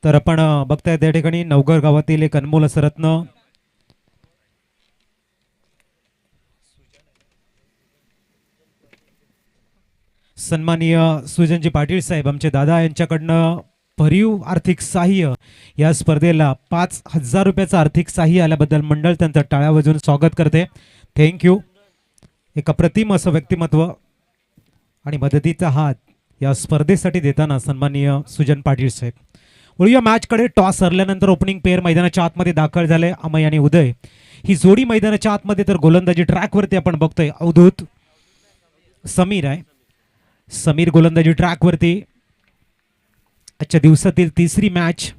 तर आपण बघताय त्या ठिकाणी नवघर गावातील एक अनमोल असं रत्न सन्माननीय सुजनजी पाटील साहेब आमचे दादा यांच्याकडनं भरीव आर्थिक सहाय्य या स्पर्धेला 5,000 रुपयाचं आर्थिक सहाय्य आल्याबद्दल मंडळ त्यांचं टाळ्या वाजवून स्वागत करते. थँक्यू. एक अप्रतिम असं व्यक्तिमत्व आणि मदतीचा हात या स्पर्धेसाठी देताना सन्माननीय सुजन पाटील साहेब. वळूया मॅचकडे. टॉस हरल्यानंतर ओपनिंग पेअर मैदानाच्या आतमध्ये दाखल झाले. अमय आणि उदय ही जोडी मैदानाच्या आतमध्ये, तर गोलंदाजी ट्रॅकवरती आपण बघतोय अवधूत समीर आहे. समीर गोलंदाजी ट्रॅकवरती. आजच्या दिवसातील तिसरी match.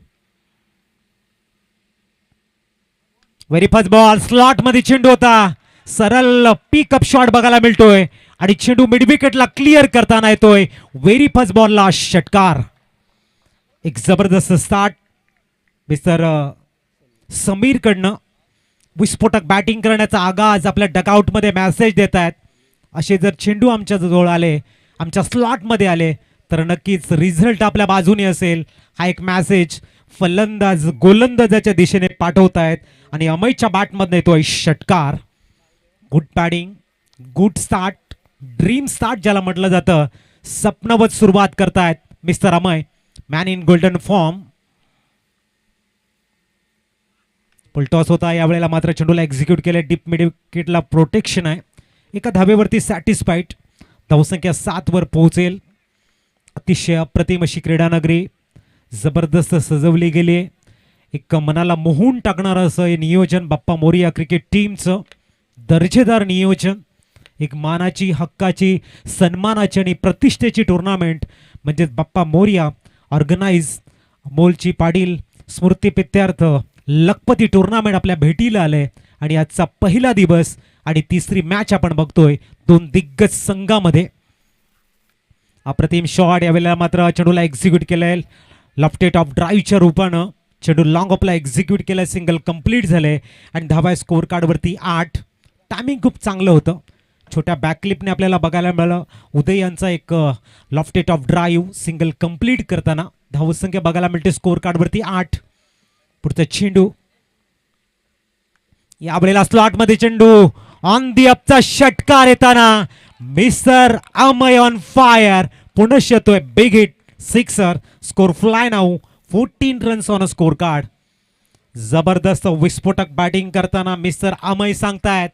Very first ball slot मध्ये चेंडू होता. सरळ पिकअप शॉट बघायला मिळतोय आणि चेंडू मिड विकेटला क्लिअर करताना येतोय. व्हेरी फर्स्ट बॉलला षटकार. एक जबरदस्त स्टार्ट मिस्टर समीर कडनं. विस्फोटक बॅटिंग करण्याचा आगाज आपल्या डकआउट मध्ये मेसेज देत आहेत. असे जर चेंडू आमच्या जवळ आले, आमच्या स्लॉट मध्ये आले, तर नक्कीच रिझल्ट आपल्या बाजूने असेल. हा एक मेसेज फलंदाज गोलंदाजाच्या दिशेने पाठवतायत आणि अमयच्या बॅटमधून येतोय षटकार. Good batting, good start, dream start ज्याला म्हटलं जातं. स्वप्नवत सुरुवात करतायत mister Amay, man in golden form. पुलटॉस होता यावेळेला, मात्र चेंडूला एक्झिक्यूट केले. डीप मिड विकेटला प्रोटेक्शन आहे. एका धावेवरती सॅटिस्फाईड. धावसंख्या 7 वर पोहोचेल. अतिशय अप्रतिम अशी क्रीडानगरी जबरदस्त सजवली गेली. एक मनाला मोहून टाकणारं असं हे नियोजन बाप्पा मोरिया क्रिकेट टीमचं. दर्जेदार नियोजन. एक मानाची, हक्काची, सन्मानाची आणि प्रतिष्ठेची टुर्नामेंट म्हणजे बाप्पा मोरिया ऑर्गनाइज मोलची पाटील स्मृती प्रित्यर्थ लखपती टुर्नामेंट आपल्या भेटीला आले. आणि आजचा पहिला दिवस आणि तिसरी मॅच आपण बघतोय दोन दिग्गज संघामध्ये. अप्रतिम शॉट यावेळेला मात्र चेंडूला एक्झिक्यूट केलंय लॉफ्टेड ऑफ ड्राईव्हच्या रूपानं. चेंडू लॉंग ऑफला एक्झिक्यूट केलाय. सिंगल कंप्लीट झाले आणि धावा स्कोर कार्डवरती 8. टायमिंग खूप चांगलं होतं. छोट्या बॅकक्लिपने आपल्याला बघायला मिळालं उदय यांचा एक lofted of drive single complete करताना. धावसंख्या बघायला मिळते स्कोर कार्डवरती 8. पुढचा चेंडू यावेळेला स्लॉट मध्ये चेंडू ऑन दी अपचा षटकार येताना मिस्टर अमय ऑन फायर. पुनश येतोय big hit sixer. Score fly now 14 runs on a score card. जबरदस्त विस्फोटक बॅटिंग करताना मिस्टर अमय सांगतायत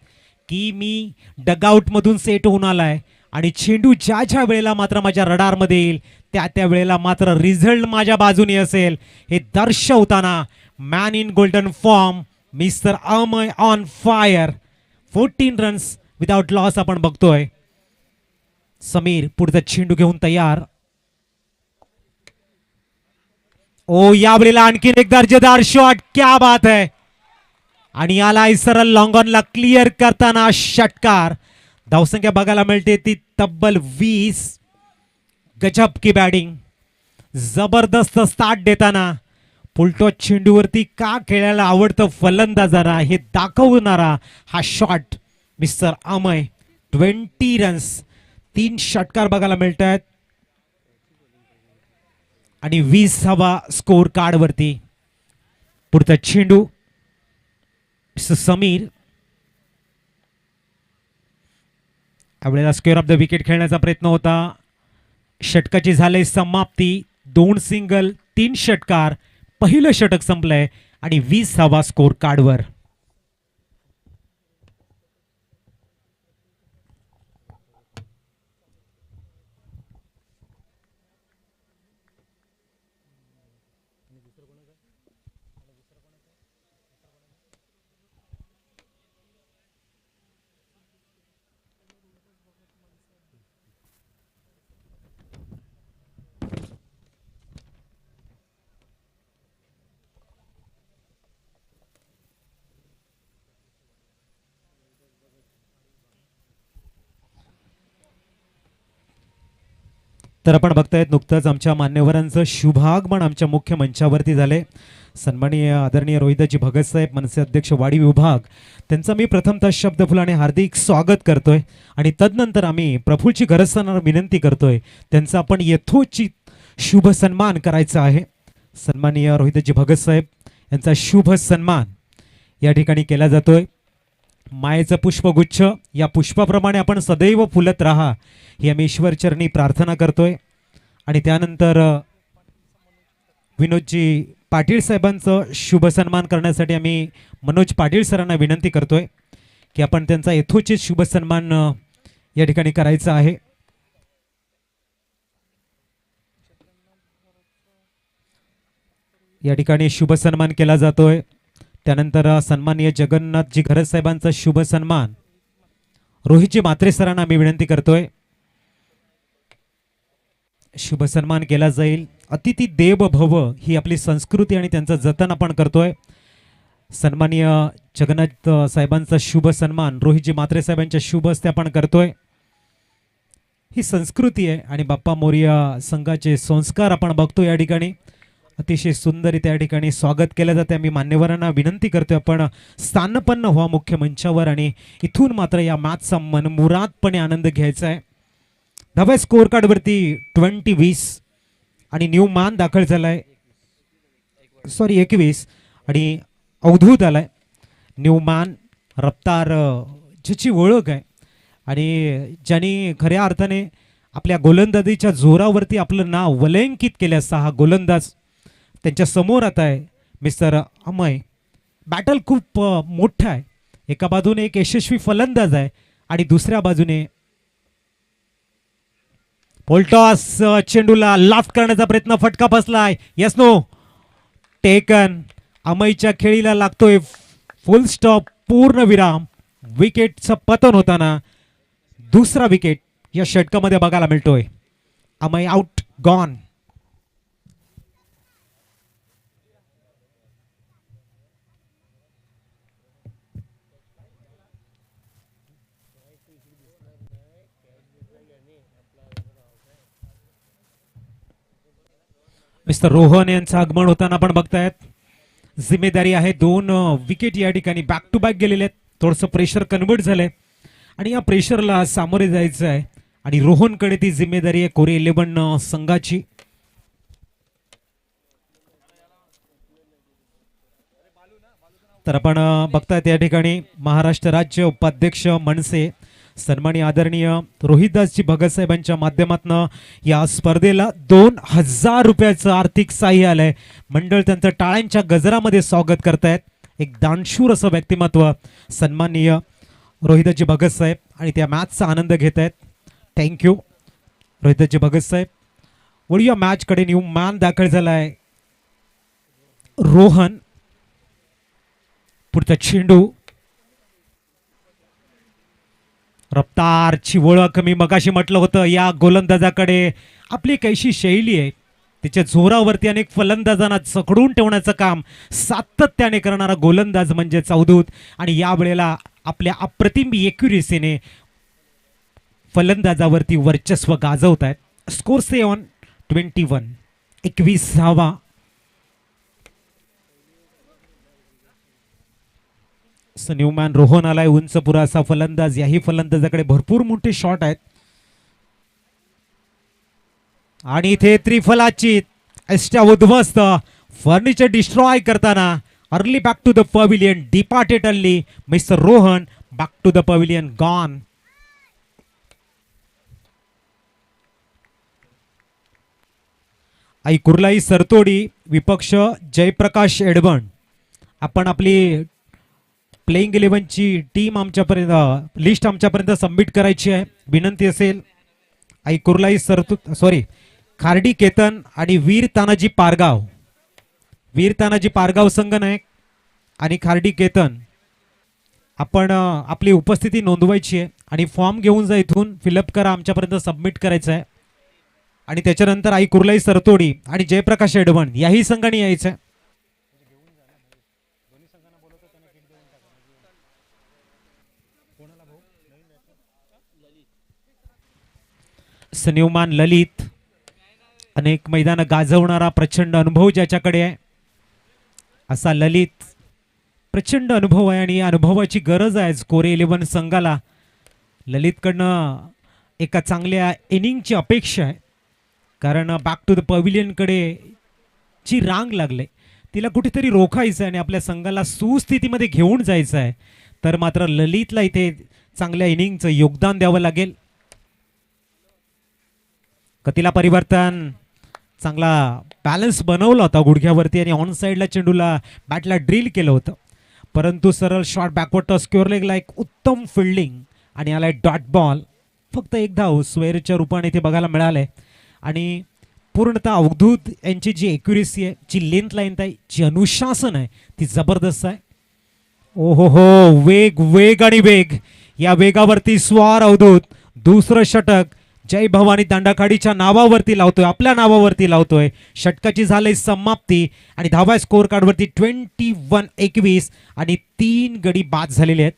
की मी डगआउट मधून सेट होऊन आलाय आणि चेंडू ज्या ज्या वेळेला मात्र माझ्या रडार मध्ये येईल त्या वेळेला मात्र रिझल्ट माझ्या बाजूने असेल हे दर्शवताना man in golden form mister Amay on fire. 14 runs without loss आपण बघतोय. समीर पुढचा चेंडू घेऊन तयार. ओ यावेळेला आणखीन एक दर्जेदार शॉट. क्या बात है. आणि याला सरळ लॉंग ऑनला क्लिअर करताना षटकार. धावसंख्या बघायला मिळते ती तब्बल 20. गजब की बॅटिंग. जबरदस्त स्टार्ट देताना फुलटॉस चेंडूवरती का खेळायला आवडतं फलंदाजांना हे दाखवणारा हा शॉट मिस्टर अमय. 20 रन्स, 3 षटकार बघायला मिळत आहेत आणि 20वा स्कोर कार्डवरती. पुढचा चेंडू समीर. यावेळेला स्क्वेअर ऑफ द विकेट खेळण्याचा प्रयत्न होता. षटकाची झाले समाप्ती. 2 सिंगल, 3 षटकार. पहिलं षटक संपलंय आणि 20वा स्कोर कार्डवर. तर आपण बघतायत नुकतंच आमच्या मान्यवरांचं शुभागमन आमच्या मुख्य मंचावरती झाले. सन्माननीय आदरणीय रोहिदाजी भगत साहेब मनसे अध्यक्ष वाडी विभाग त्यांचा मी प्रथमतः शब्दफुलाने हार्दिक स्वागत करतोय आणि तदनंतर आम्ही प्रफुल्लची गरज विनंती करतोय त्यांचा आपण यथोचित शुभ सन्मान करायचा आहे. सन्माननीय रोहितजी भगत साहेब यांचा शुभ सन्मान या ठिकाणी केला जातोय. मायेचं पुष्पगुच्छ या पुष्पाप्रमाणे आपण सदैव फुलत राहा ही आम्ही ईश्वरचरणी प्रार्थना करतोय. आणि त्यानंतर विनोदजी पाटील साहेबांचं शुभ सन्मान करण्यासाठी आम्ही मनोज पाटील सरांना विनंती करतोय की आपण त्यांचा यथोचित शुभ सन्मान या ठिकाणी करायचा आहे. या ठिकाणी शुभ सन्मान केला जातोय. त्यानंतर सन्माननीय जगन्नाथजी घरत साहेबांचा शुभ सन्मान रोहितजी म्हात्रे सरांना आम्ही विनंती करतोय. शुभ सन्मान केला जाईल. अतिथी देव भव ही आपली संस्कृती आणि त्यांचं जतन आपण करतोय. सन्माननीय जगन्नाथ साहेबांचा शुभ सन्मान रोहितजी म्हात्रे साहेबांच्या शुभ हस्ते आपण करतोय. ही संस्कृती आहे आणि बाप्पा मोरिया संघाचे संस्कार आपण बघतो. या ठिकाणी अतिशय सुंदर त्या ठिकाणी स्वागत केलं जाते. आम्ही मान्यवरांना विनंती करतोय आपण स्थानपन्न व्हा मुख्य मंचावर आणि इथून मात्र या मॅचचा मनमुरादपणे आनंद घ्यायचा आहे. धाब्या स्कोअर कार्डवरती 20-20 आणि न्यू मान दाखल झालाय. 21 आणि अवधूत आलाय. न्यू मान रफ्तार ज्याची ओळख आहे आणि ज्यांनी खऱ्या अर्थाने आपल्या गोलंदाजीच्या जोरावरती आपलं नाव वलयांकित केलं असता हा गोलंदाज त्यांच्या समोर आता आहे मिस्टर अमय. बॅटल खूप मोठा आहे. एका बाजूने एक यशस्वी फलंदाज आहे आणि दुसऱ्या बाजूने पोलटॉस चेंडूला लाफ्ट करण्याचा प्रयत्न फटका बसलाय. Yes know taken. अमयच्या खेळीला लागतोय फुल स्टॉप पूर्ण विराम. विकेटचं पतन होताना दुसरा विकेट या षटकामध्ये बघायला मिळतोय. Amay out gone. Mister Rohan यांचं आगमन होताना आपण बघतायत. जिम्मेदारी आहे. 2 विकेट या ठिकाणी बॅक टू बॅक गेलेले आहेत. थोडंसं प्रेशर कन्वर्ट झालंय आणि या प्रेशरला सामोरे जायचं आहे आणि रोहनकडे ती जिम्मेदारी आहे कोरी 11 संघाची. तर आपण बघतायत या ठिकाणी महाराष्ट्र राज्य उपाध्यक्ष मनसे सन्माननीय आदरणीय रोहितदासजी भगत साहेबांच्या माध्यमातून या स्पर्धेला 2000 रुपयाचं आर्थिक सहाय्य आलंय. मंडळ त्यांचं टाळ्यांच्या गजरामध्ये स्वागत करतायत. एक दानशूर असं व्यक्तिमत्व सन्माननीय रोहितदासजी भगत साहेब आणि त्या मॅचचा आनंद घेत आहेत. थँक्यू रोहितदासजी भगत साहेब. वळूया मॅचकडे. न्यू मॅन दाखल झालाय रोहन. पुढचा चेंडू रफ्तारची ओळख मी मगाशी म्हटलं होतं. या गोलंदाजाकडे आपली काहीशी शैली आहे. तिच्या जोरावरती अनेक फलंदाजांना चकडून ठेवण्याचं काम सातत्याने करणारा गोलंदाज म्हणजे अवधूत. आणि या वेळेला आपल्या अप्रतिम एक्युरेसीने फलंदाजावरती वर्चस्व गाजवत आहेत. स्कोर 7-21. 21वा न्यूमॅन रोहन आलाय. उंच पुरा असा फलंदाज. याही फलंदाजाकडे भरपूर मोठे शॉट आहेत आणि इथे त्रिफलाची एस्ट्या उद्ध्वस्त फर्निचर डिस्ट्रॉय करताना early back to the pavilion. Departed early mister Rohan. Back to the pavilion gone. आई कुर्लाई सरतोडी विपक्ष जयप्रकाश एडवण. आपण आपली प्लेइंग 11ची टीम आमच्यापर्यंत लिस्ट आमच्यापर्यंत सबमिट करायची आहे. विनंती असेल आई कुर्लाई खार्डी केतन आणि वीर तानाजी पारगाव. वीर तानाजी पारगाव संघनायक आणि खार्डी केतन आपण आपली उपस्थिती नोंदवायची आहे आणि फॉर्म घेऊन जा. इथून फिलअप करा. आमच्यापर्यंत सबमिट करायचं आहे. आणि त्याच्यानंतर आई कुर्लाई सरतोडी आणि जयप्रकाश एडवण याही संघाने यायचं आहे. न्यूमॅन ललित. अनेक मैदान गाजवणारा प्रचंड अनुभव ज्याच्याकडे आहे असा ललित. प्रचंड अनुभव आहे आणि अनुभवाची गरज आहे कोरे 11 संघाला. ललितकडनं एका चांगल्या इनिंगची अपेक्षा आहे कारण बॅक टू द पवेलियनकडे ची रांग लागले, तिला कुठेतरी रोखायचं आहे आणि आपल्या संघाला सुस्थितीमध्ये घेऊन जायचं आहे, तर मात्र ललितला इथे चांगल्या इनिंगचं योगदान द्यावं लागेल. गतीला परिवर्तन, चांगला बॅलन्स बनवला होता गुडघ्यावरती आणि ऑन साईडला चेंडूला बॅटला ड्रिल केलं होतं, परंतु सरळ शॉट बॅकवर्ड टॉस स्क्वेअर लेगला एक उत्तम फिल्डिंग आणि आलाय डॉट बॉल. फक्त एक धाव स्वेअरच्या रूपाने इथे बघायला मिळालंय आणि पूर्णतः अवधूत यांची जी एक्युरेसी आहे, जी लेंथ लाईन आहे, जी अनुशासन आहे ती जबरदस्त आहे. ओहो हो, वेग वेग आणि वेग, या वेगावरती स्वार अवधूत दुसरं षटक जय भवानी दांडाखाडीच्या नावावरती लावतोय, आपल्या नावावरती लावतोय. षटकाची झाली समाप्ती आणि धावा स्कोअर कार्डवरती 21-21 आणि 3 गडी बाद झालेले आहेत.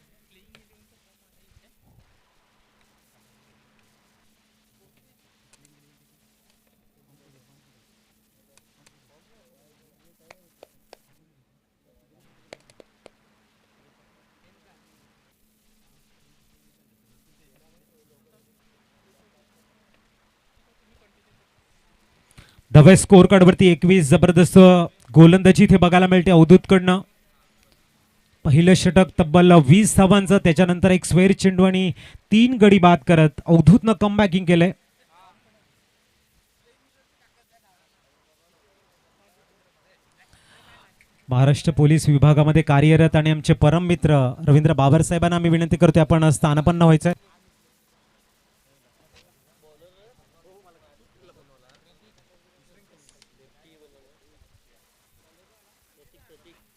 धावा स्कोअर कार्डवरती 21. जबरदस्त गोलंदाजी इथे बघायला मिळते अवधूतकडनं. पहिलं षटक तब्बल 20 धावांचं, त्याच्यानंतर एक स्क्वेअर चेंडू आणि 3 गडी बाद करत अवधूतनं कमबॅकिंग केलंय. महाराष्ट्र पोलीस विभागामध्ये कार्यरत आणि आमचे परम मित्र रवींद्र बाबर साहेबांना आम्ही विनंती करतोय आपण स्थानापन्न व्हायचंय.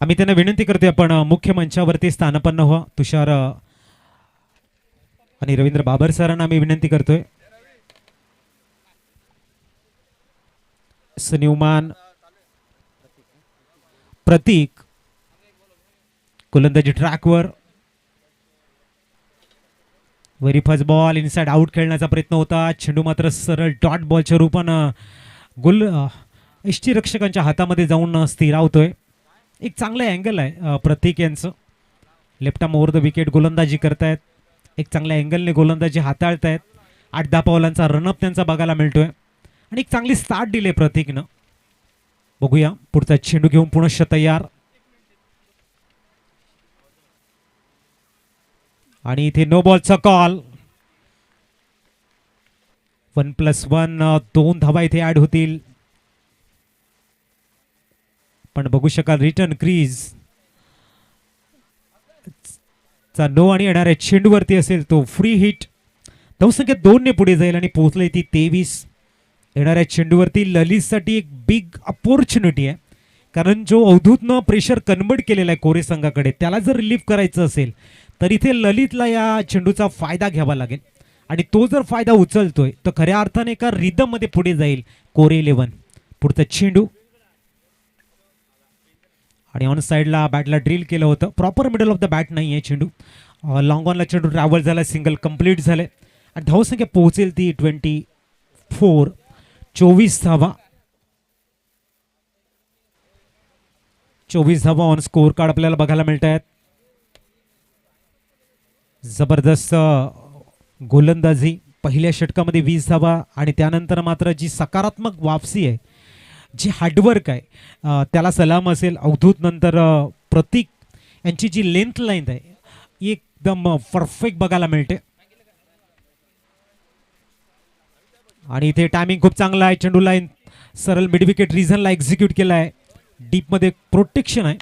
आम्ही त्यांना विनंती करतोय आपण मुख्य मंचावरती स्थानापन्न व्हा. तुषार आणि रवींद्र बाबर सरांना आम्ही विनंती करतोय. सन्युमान प्रतीक गोलंदाजी ट्रॅकवर, very first ball inside out खेळण्याचा प्रयत्न होता, चेंडू मात्र सरळ डॉट बॉलच्या रूपानं यष्टीरक्षकांच्या हातामध्ये जाऊन स्थिरावतोय. एक चांगलं अँगल आहे प्रतीक यांचं, left arm over the wicket गोलंदाजी करतायत, एक चांगल्या अँगलने गोलंदाजी हाताळतायत. 8-10 पावलांचा रनअप त्यांचा बघायला मिळतोय आणि एक चांगली स्टार्ट दिले प्रतीकनं. बघूया पुढचा चेंडू घेऊन पुनश्च तयार आणि इथे नो बॉलचा कॉल. 1+1 2 धावा इथे ऍड होतील. पण बघू शकाल रिटर्न क्रीज चा नो आणि येणाऱ्या चेंडूवरती असेल तो फ्री हिट. धावसंख्या 2 ने पुढे जाईल आणि पोहोचले ती 23. येणाऱ्या चेंडूवरती ललितसाठी एक बिग अपॉर्च्युनिटी आहे, कारण जो अवधूतनं प्रेशर कन्वर्ट केलेला आहे कोरे संघाकडे, त्याला जर रिलीफ करायचं असेल तर इथे ललितला या चेंडूचा फायदा घ्यावा लागेल आणि तो जर फायदा उचलतोय तर खऱ्या अर्थाने एका रिदम मध्ये पुढे जाईल कोरे 11. पुढचा चेंडू आणि ऑन साइडला बॅटला ड्रिल केलं होतं, proper middle of the bat नाही आहे चेंडू. लॉंग ऑनला चेंडू ट्रॅव्हल झाला, सिंगल कंप्लीट झाले आणि धावसंख्या पोहोचेल ती 24. 24 धावा, 24 धावा ऑन स्कोअर कार्ड आपल्याला बघायला मिळत आहेत. जबरदस्त गोलंदाजी, पहिल्या षटकामध्ये 20 धावा आणि त्यानंतर मात्र जी सकारात्मक वापसी आहे, जी हार्डवर्क आहे त्याला सलाम असेल. अवधूत नंतर प्रतीक यांची जी लेंथ लाईन आहे एकदम परफेक्ट बघायला मिळते आणि इथे टायमिंग खूप चांगला आहे. चेंडू लाईन सरळ मिड विकेट रिझनला एक्झिक्यूट केला आहे, डीप मध्ये प्रोटेक्शन आहे.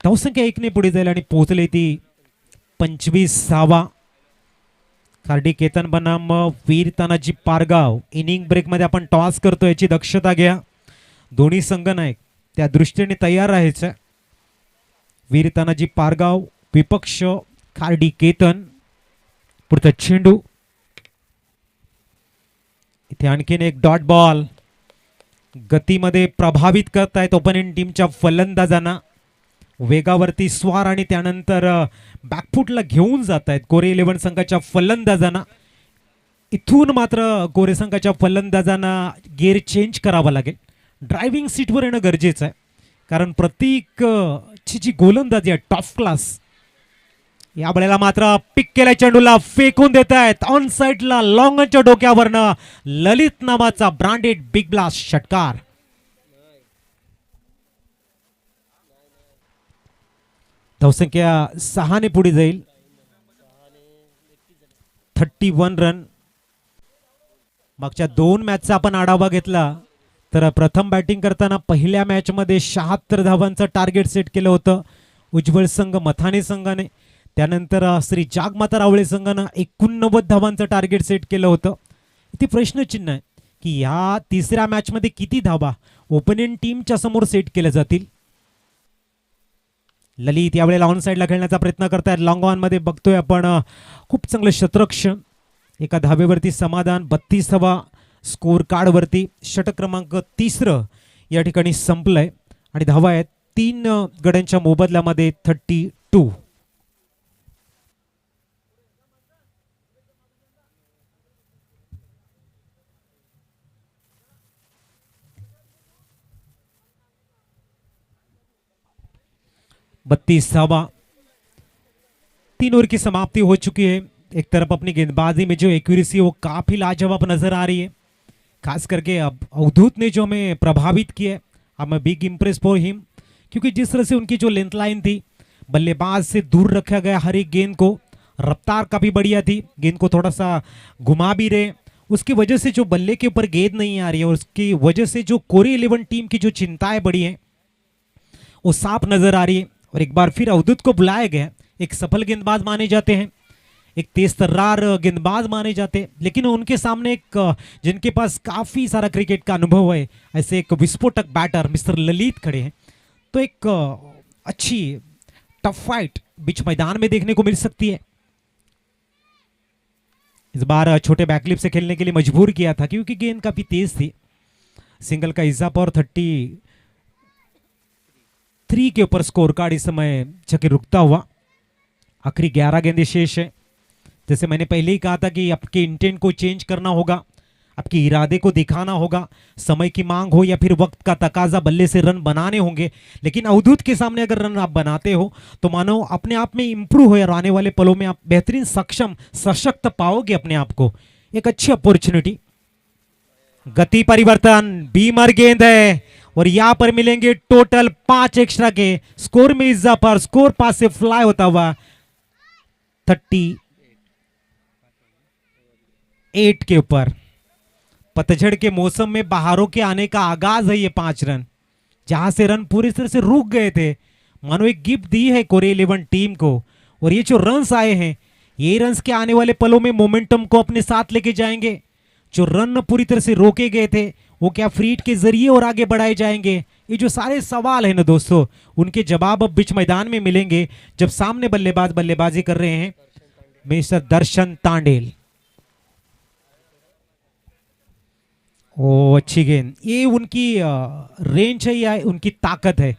धावसंख्या 1 ने पुढे जाईल आणि पोहोचले ती 25 धावा. कार्डी केतन बनाम वीर तानाजी पारगाव. इनिंग ब्रेक मध्ये आपण टॉस करतो याची दक्षता घ्या. दोन्ही संघ नायक त्या दृष्टीने तयार राहायचं. वीर तानाजी पारगाव विपक्ष कार्डी केतन. पुढचा चेंडू, इथे आणखीन एक डॉट बॉल. गतीमध्ये प्रभावित करतायत ओपोनेंट टीमच्या फलंदाजांना, वेगावरती स्वार आणि त्यानंतर बॅकफुटला घेऊन जात आहेत कोरे 11 संघाच्या फलंदाजांना. इथून मात्र कोरे संघाच्या फलंदाजांना गिअर चेंज करावा लागेल, ड्रायव्हिंग सीटवर येणं गरजेचं आहे, कारण प्रत्येक ची जी गोलंदाजी आहे टॉप क्लास. या वेळेला मात्र पिक केल्या चेंडूला फेकून देत आहेत ऑन साइडला लॉंगच्या डोक्यावरनं ललित नावाचा ब्रँडेड बिग ब्लास्ट षटकार. धावसंख्या 6ने पुढे जाईल. 31 रन. मागच्या 2 मॅचचा आपण आढावा घेतला तर प्रथम बॅटिंग करताना पहिल्या मॅचमध्ये 76 धावांचं टार्गेट सेट केलं होतं उज्ज्वल संघ मथाने संघाने. त्यानंतर श्री जागमाता रावळे संघानं 89 धावांचं टार्गेट सेट केलं होतं. इथे प्रश्नचिन्ह आहे की या तिसऱ्या मॅचमध्ये किती धावा ओपोनेंट टीमच्या समोर सेट केल्या जातील. ललित यावेळेला ऑन साईडला खेळण्याचा प्रयत्न करतायत. लॉंग ऑन मध्ये बघतोय आपण खूप चांगलं क्षेत्ररक्षण. एका धावेवरती समाधान. 32वा स्कोर कार्डवरती षटक क्रमांक 3 या ठिकाणी संपलंय आणि धावा आहेत 3 गड्यांच्या मोबदल्यामध्ये 32. बत्तीस धावा. 3 ओवर की समाप्ति हो चुकी है. एक तरफ अपनी गेंदबाजी में जो एक्यूरेसी वो काफी लाजवाब नजर आ रही है. खास करके अब अवधूत ने जो हमें प्रभावित किया है. I'm a big impress for him क्योंकि जिस तरह से उनकी जो लेंथ लाइन थी बल्लेबाज से दूर रखा गया हर एक गेंद को. रफ्तार काफी बढ़िया थी. गेंद को थोड़ा सा घुमा भी रहे. उसकी वजह से जो बल्ले के ऊपर गेंद नहीं आ रही है और उसकी वजह से जो कोरी 11 टीम की जो चिंताएं बढ़ी हैं वो साफ नजर आ रही है. और एक बार फिर अवधूत को बुलाया गया. एक सफल गेंदबाज माने जाते हैं. एक तेज तर्रार गेंदबाज माने जाते हैं. लेकिन उनके सामने एक जिनके पास काफी सारा क्रिकेट का अनुभव है ऐसे एक विस्फोटक बैटर मिस्टर ललित खड़े हैं. तो एक अच्छी टफ फाइट बीच मैदान में देखने को मिल सकती है. इस बार छोटे बैकलिप से खेलने के लिए मजबूर किया था क्योंकि गेंद काफी तेज थी. सिंगल का इजाफा और 33 के ऊपर स्कोर कार्ड इस समय चक्कर रुकता हुआ. आखिरी 11 गेंदें शेष है. जैसे मैंने पहले ही कहा था कि आपके इंटेंट को चेंज करना होगा. आपके इरादे को दिखाना होगा. समय की मांग हो या फिर वक्त का तकाजा बल्ले से रन बनाने होंगे. लेकिन अवधूत के सामने अगर रन आप बनाते हो तो मानो अपने आप में इंप्रूव हो और आने वाले पलों में आप बेहतरीन सक्षम सशक्त पाओगे अपने आप को. एक अच्छी अपॉर्चुनिटी. गति परिवर्तन. बीमर गेंद है और यहां पर मिलेंगे टोटल 5 एक्स्ट्रा के. स्कोर में इजाफा. स्कोर पास से फ्लाई होता हुआ 38 के ऊपर. पतझड़ के मौसम में बहारों के आने का आगाज है ये 5 रन जहां से रन पूरी तरह से रुक गए थे. मानो एक गिफ्ट दी है कोरे 11 टीम को. और ये जो रन्स आए हैं ये रन्स के आने वाले पलों में मोमेंटम को अपने साथ लेके जाएंगे. जो रन पूरी तरह से रोके गए थे वो क्या फ्री हिट के जरिए और आगे बढ़ाए जाएंगे. ये जो सारे सवाल है ना दोस्तों उनके जवाब अब बीच मैदान में मिलेंगे जब सामने बल्लेबाज बल्लेबाजी कर रहे हैं मिस्टर दर्शन तांडेल. ओ अच्छी गेंद. ये उनकी रेंज है या उनकी ताकत है.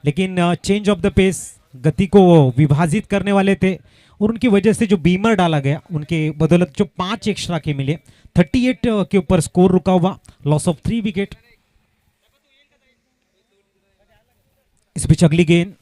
लेकिन चेंज ऑफ द पेस गति को विभाजित करने वाले थे और उनकी वजह से जो बीमर डाला गया उनके बदौलत जो 5 एक्स्ट्रा के मिले. 38 के ऊपर स्कोर रुका हुआ. Loss of 3 wicket. Is beach अगली गेंद.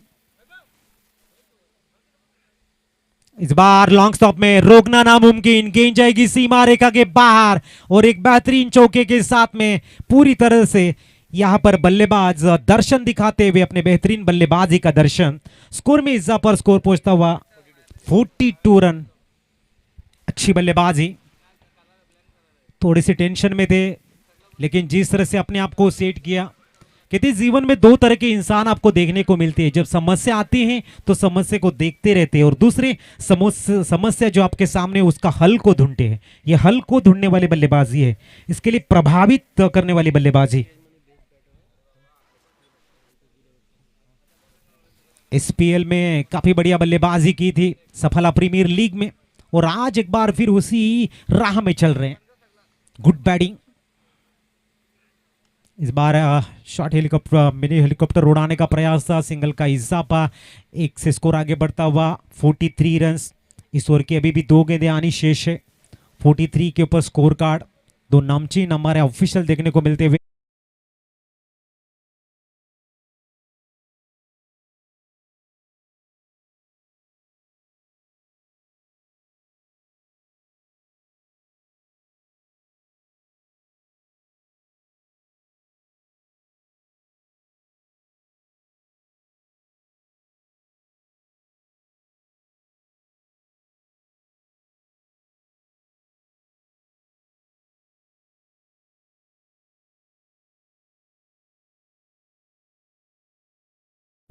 इस बार लॉन्ग स्टॉप में रोकना नामुमकिन. गेंद जाएगी सीमा रेखा के बाहर और एक बेहतरीन चौके के साथ में पूरी तरह से यहां पर बल्लेबाज दर्शन दिखाते हुए अपने बेहतरीन बल्लेबाजी का दर्शन. स्कोर में इजाफा. स्कोर पहुंचता हुआ 42 रन. अच्छी बल्लेबाजी. थोड़ी सी टेंशन में थे लेकिन जिस तरह से अपने आप को सेट किया. कहते जीवन में 2 तरह के इंसान आपको देखने को मिलते हैं. जब समस्या आती है तो समस्या को देखते रहते हैं और दूसरे समस्या जो आपके सामने उसका हल को ढूंढते हैं. ये हल को ढूंढने वाली बल्लेबाजी है. इसके लिए प्रभावित करने वाली बल्लेबाजी. एसपीएल में काफी बढ़िया बल्लेबाजी की थी. सफला प्रीमियर लीग में और आज एक बार फिर उसी राह में चल रहे हैं. Good batting. इस बार शॉर्ट हेलीकॉप्टर मिनी हेलीकॉप्टर उड़ाने का प्रयास था. सिंगल का इजाफा. 1 से स्कोर आगे बढ़ता हुआ 43 रन. इस ओवर की अभी भी 2 गेंदें आनी शेष है. 43 के ऊपर स्कोर कार्ड. 2 नामचीन हमारे ऑफिशियल देखने को मिलते हुए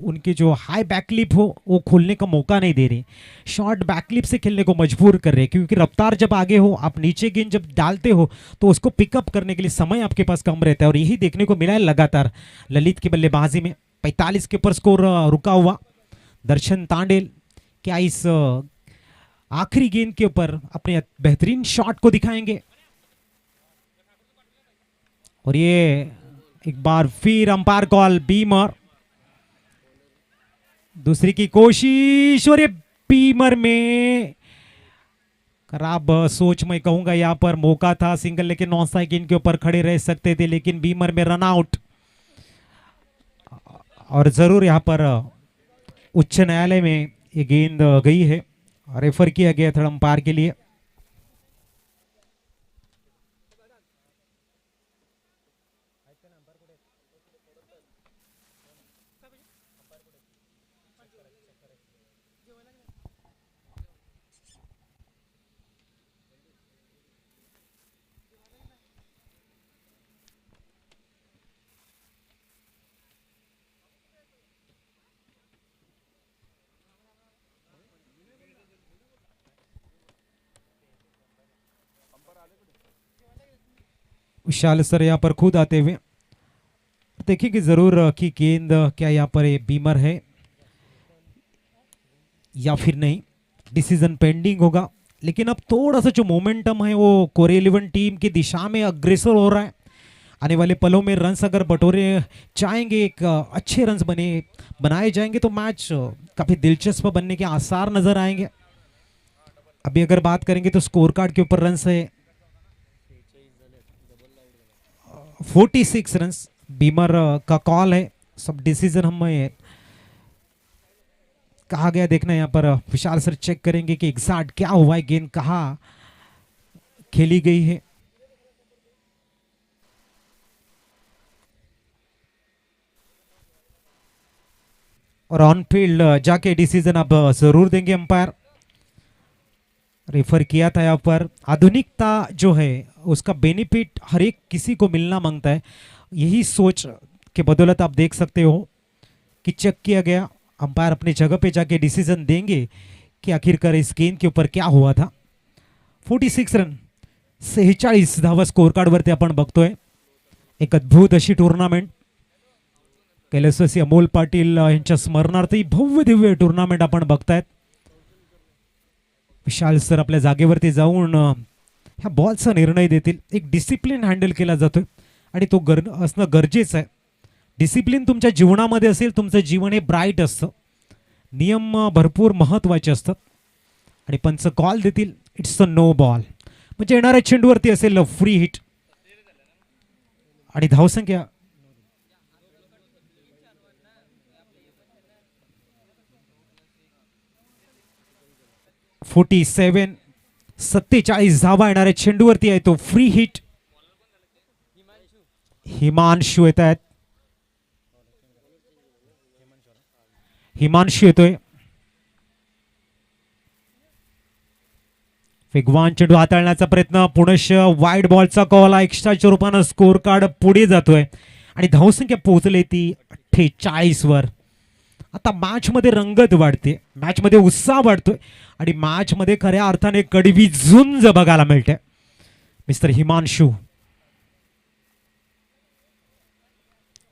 उनकी जो हाई बैकलिप हो वो खोलने का मौका नहीं दे रहे, शॉर्ट बैकलिप से खेलने को मजबूर कर रहे हैं, क्योंकि रफ्तार जब आगे हो, आप नीचे गेंद जब डालते हो तो उसको पिकअप करने के लिए समय आपके पास कम रहता है, और यही देखने को मिला है लगातार ललित की बल्लेबाजी में। 45 के ऊपर स्कोर रुका हुआ। दर्शन तांडेल क्या इस आखिरी गेंद के ऊपर अपने बेहतरीन शॉट को दिखाएंगे? और ये एक बार फिर अंपायर कॉल बीमर, दूसरी की कोशिश, और ये बीमर में खराब सोच मैं कहूंगा, यहां पर मौका था सिंगल, लेकिन नॉन स्ट्राइक गेंद के ऊपर खड़े रह सकते थे, लेकिन बीमर में रन आउट। और जरूर यहां पर उच्च न्यायालय में ये गेंद गई है, रेफर किया गया था अंपायर के लिए। विशाल सर यहाँ पर खुद आते हुए देखेंगे जरूर कि गेंद क्या यहाँ पर बीमर है या फिर नहीं, डिसीजन पेंडिंग होगा। लेकिन अब थोड़ा सा जो मोमेंटम है वो कोरिया 11 टीम की दिशा में अग्रेसर हो रहा है। आने वाले पलों में रन्स अगर बटोरे जाएंगे, एक अच्छे रन्स बनाए जाएंगे तो मैच काफ़ी दिलचस्प बनने के आसार नजर आएंगे। अभी अगर बात करेंगे तो स्कोर कार्ड के ऊपर रन्स है 46 रन्स, बीमर का कॉल है, सब डिसीजन हमें कहा गया देखना। यहाँ पर विशाल सर चेक करेंगे कि एग्जैक्ट क्या हुआ है, गेंद कहाँ खेली गई है। और ऑन फील्ड जाके डिसीजन अब जरूर देंगे अंपायर। रेफर किया था यहाँ पर। आधुनिकता जो है उसका बेनिफिट हर एक किसी को मिलना मांगता है, यही सोच के बदौलत आप देख सकते हो कि चेक किया गया, अंपायर अपनी जगह पे जाके डिसीजन देंगे कि आखिरकार इस गेंद के ऊपर क्या हुआ था। 46 रन 46 धावा स्कोर कार्ड वरती आपण बघतोय। एक अद्भुत अशी टुर्नामेंट कैलासवासी अमोल पाटील यांच्या स्मरणार्थ ही भव्य दिव्य टुर्नामेंट आपण बघतायत। विशाल सर आपल्या जागेवरती जाऊन ह्या बॉलचा निर्णय देतील। एक डिसिप्लिन हँडल केला जातोय आणि तो असणं गरजेचं आहे। डिसिप्लिन तुमच्या जीवनामध्ये असेल, तुमचं जीवन हे ब्राईट असतं, नियम भरपूर महत्त्वाचे असतात आणि पंच कॉल देतील इट्स अ नो बॉल, म्हणजे येणाऱ्या चेंडूवरती असेल फ्री हिट आणि धावसंख्या 47 धावा येणाऱ्या चेंडूवरती आहे तो फ्री हिट। हिमांशू येत आहेत, हिमांशू येतोय। वेगवान चेंडू हाताळण्याचा प्रयत्न, पुनश्च वाईड बॉलचा कॉल, एक्स्ट्राच्या रूपाने स्कोर कार्ड पुढे जातोय आणि धावसंख्या पोहोचली ती 48 वर। आता मॅच मध्ये रंगत वाढते, मॅच मध्ये उत्साह वाढतोय आणि मॅच मध्ये खऱ्या अर्थाने कडवी झुंज बघायला मिळते। मिस्टर हिमांशू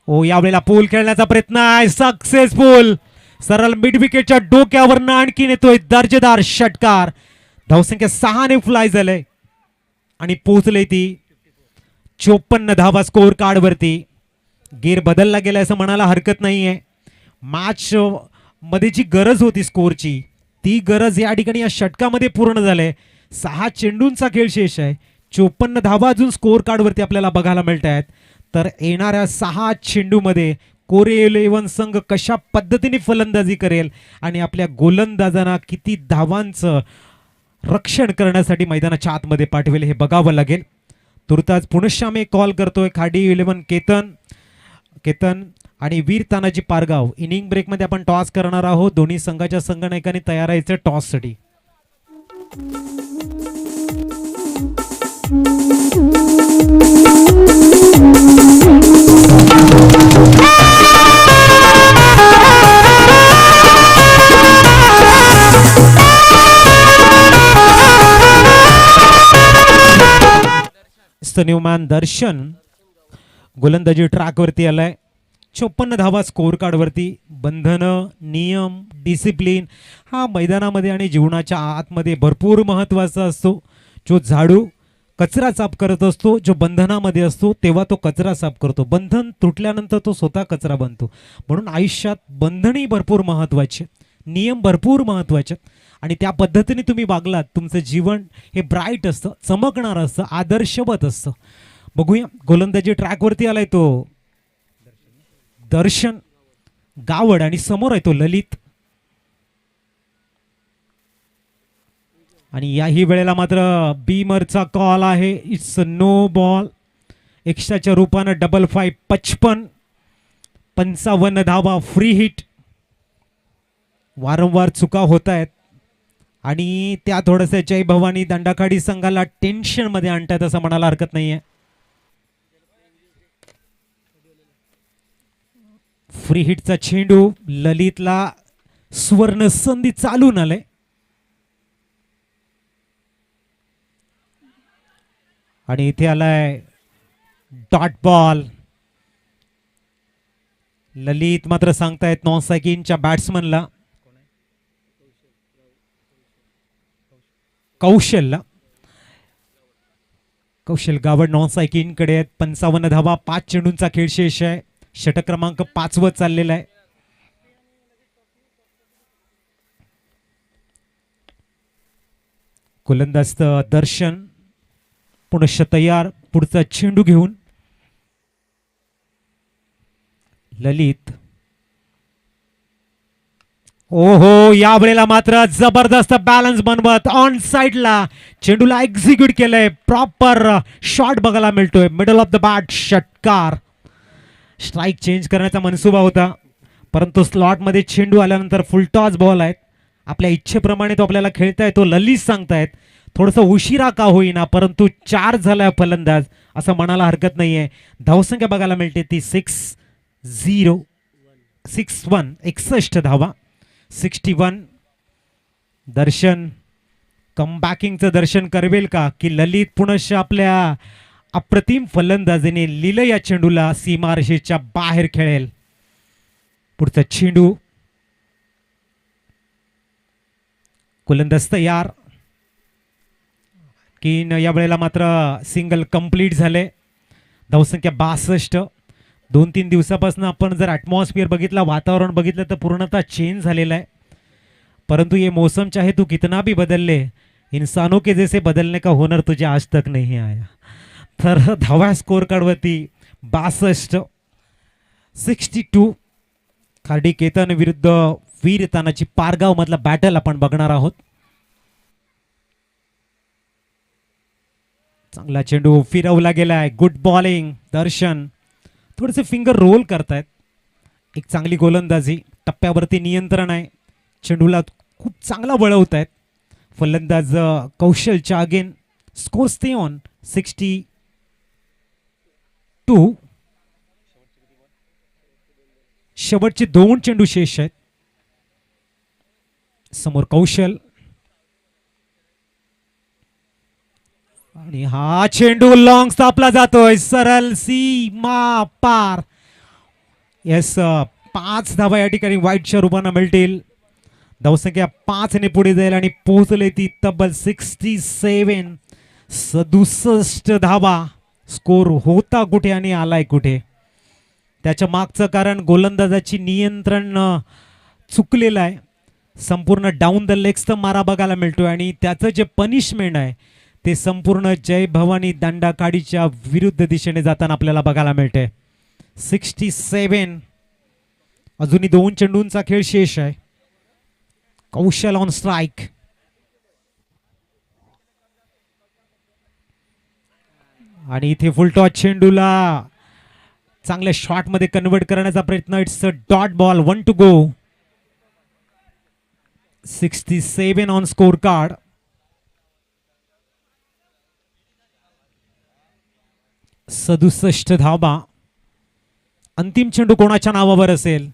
ओ यावेळेला पूल खेळण्याचा प्रयत्न आहे, सक्सेसफुल। सरळ मिड विकेटच्या डोक्यावरनं आणखीन येतोय दर्जेदार षटकार। धावसंख्या 6 ने फ्लाय झालंय आणि पोहोचले ती 54 धावा स्कोर कार्ड वरती। गेर बदलला गेला असं म्हणायला हरकत नाहीये। मॅच मध्ये जी गरज होती स्कोरची, ती गरज या ठिकाणी या षटकामध्ये पूर्ण झाले। 6 चेंडूंचा खेळ शेष आहे, 54 धावा अजून स्कोर कार्ड वरती आपल्याला बघायला मिळत आहेत। तर येणाऱ्या 6 चेंडूमध्ये कोरिया 11 संघ कशा पद्धतीने फलंदाजी करेल आणि आपल्या गोलंदाजांना किती धावांचं रक्षण करण्यासाठी मैदानाच्या आतमध्ये पाठवेल हे बघावं लागेल। तुर्तास पुनश्च आम्ही कॉल करतोय खाडी 11 केतन आणि वीर तानाजी पारगाव। इनिंग ब्रेक मध्ये आपण टॉस करणार आहोत, दोन्ही संघाच्या संघनायकांनी तयार राहायचं टॉस साठी। द न्यूमॅन दर्शन गोलंदाजी ट्रॅकवरती आलाय. 54 धावा स्कोअर कार्डवरती. बंधनं, नियम, डिसिप्लिन हा मैदानामध्ये आणि जीवनाच्या आतमध्ये भरपूर महत्त्वाचा असतो. जो झाडू कचरा साफ करत असतो, जो बंधनामध्ये असतो तेव्हा तो कचरा साफ करतो. बंधन तुटल्यानंतर तो स्वतः कचरा बनतो. म्हणून आयुष्यात बंधनही भरपूर महत्त्वाचे, नियम भरपूर महत्त्वाचे आणि त्या पद्धतीने तुम्ही वागलात तुमचं जीवन हे ब्राईट असतं, चमकणार असतं, आदर्शवत असतं. बघूया गोलंदाजी ट्रॅकवरती आलाय तो दर्शन गावड आणि समोर आहे तो ललित. आणि याही वेळेला मात्र बीमरचा कॉल आहे. It's no ball. एक्स्ट्राच्या रूपानं डबल 5 55 धावा फ्री हिट. वारंवार चुका होत आहेत आणि त्या थोडंसं जय भवानी दंडाखाडी संघाला टेन्शन मध्ये आणतात असं म्हणायला हरकत नाहीये. फ्री हिटचा चेंडू ललितला सुवर्ण संधी चालून आले. आणि इथे आलाय डॉट बॉल. ललित मात्र सांगतायत नॉनसायकिनच्या बॅट्समनला कौशल गावड नॉनसायकिनकडे आहेत. 55 धावा 5 चेंडूंचा खेळ शेष आहे. षटक क्रमांक 5 वर चाललेला आहे. गोलंदाज दर्शन पुनश्च तयार. पुढचा चेंडू घेऊन ललित. ओहो या वेळेला मात्र जबरदस्त बॅलन्स बनवत ऑन साइडला चेंडूला एक्झिक्यूट केलंय. प्रॉपर शॉट बघायला मिळतोय. मिडल ऑफ द बॅट षटकार. स्ट्राईक चेंज करण्याचा मनसुबा होता परंतु स्लॉट मध्ये चेंडू आल्यानंतर फुलटॉस बॉल आहेत. आपल्या इच्छेप्रमाणे तो आपल्याला खेळता येतो. ललित सांगतायत थोडंसं उशिरा का होईना परंतु 4 झालाय फलंदाज असं म्हणायला हरकत नाहीये. धावसंख्या बघायला मिळते ती 6-0 6-1 61 धावा 61. दर्शन कमबॅकिंगचं दर्शन करवेल का की ललित पुनश्च आपल्या अप्रतिम फलंदाजीने लिहिलं या चेंडूला सीमारेषेच्या बाहेर खेळेल. पुढचा चेंडू गोलंदाज तयार की या वेळेला मात्र सिंगल कंप्लीट झाले. धावसंख्या 62. 2-3 दिवसापासून आपण जर ॲटमॉस्फिअर बघितला, वातावरण बघितलं तर पूर्णतः चेंज झालेला आहे. परंतु ये मौसम चाहे तू कितना भी बदल ले, इंसानों के जैसे बदलने का हुनर तुझे आज तक नहीं आया. तर धावा स्कोर कार्डवरती 62 62. खार्डी केतन विरुद्ध वीर तानाची पारगाव मधला बॅटल आपण बघणार आहोत. चांगला चेंडू फिरवला गेलाय. Good bowling. दर्शन थोडेसे फिंगर रोल करतायत. एक चांगली गोलंदाजी. टप्प्यावरती नियंत्रण आहे. चेंडूला खूप चांगला वळवतायत फलंदाज कौशलच्या अगेन. Score stay on 62. शेवटचे 2 चेंडू शेष आहेत. समोर कौशल आणि हा चेंडू लॉंग स्टॉपला जातोय. सरळ सीमा पार. येस 5 धावा या ठिकाणी वाईटच्या रूपाने मिळतील. धावसंख्या 5 ने पुढे जाईल आणि पोहोचले ती तब्बल 67 67 धावा. स्कोर होता कुठे आणि आलाय कुठे. त्याच्या मागचं कारण गोलंदाजाची नियंत्रण चुकलेलं आहे. संपूर्ण डाऊन द लेग्सचा मारा बघायला मिळतोय आणि त्याचं जे पनिशमेंट आहे ते संपूर्ण जय भवानी दंडाकाडीच्या विरुद्ध दिशेने जाताना आपल्याला बघायला मिळते. 67. अजूनही 2 चेंडूंचा खेळ शेष आहे. कौशल ऑन स्ट्राइक. आणि इथे फुलटॉस चेंडूला चांगल्या शॉट मध्ये कन्वर्ट करण्याचा प्रयत्न. It's a dot ball. 1 to go. 67 on score card. 67 धावा. अंतिम चेंडू कोणाच्या नावावर असेल.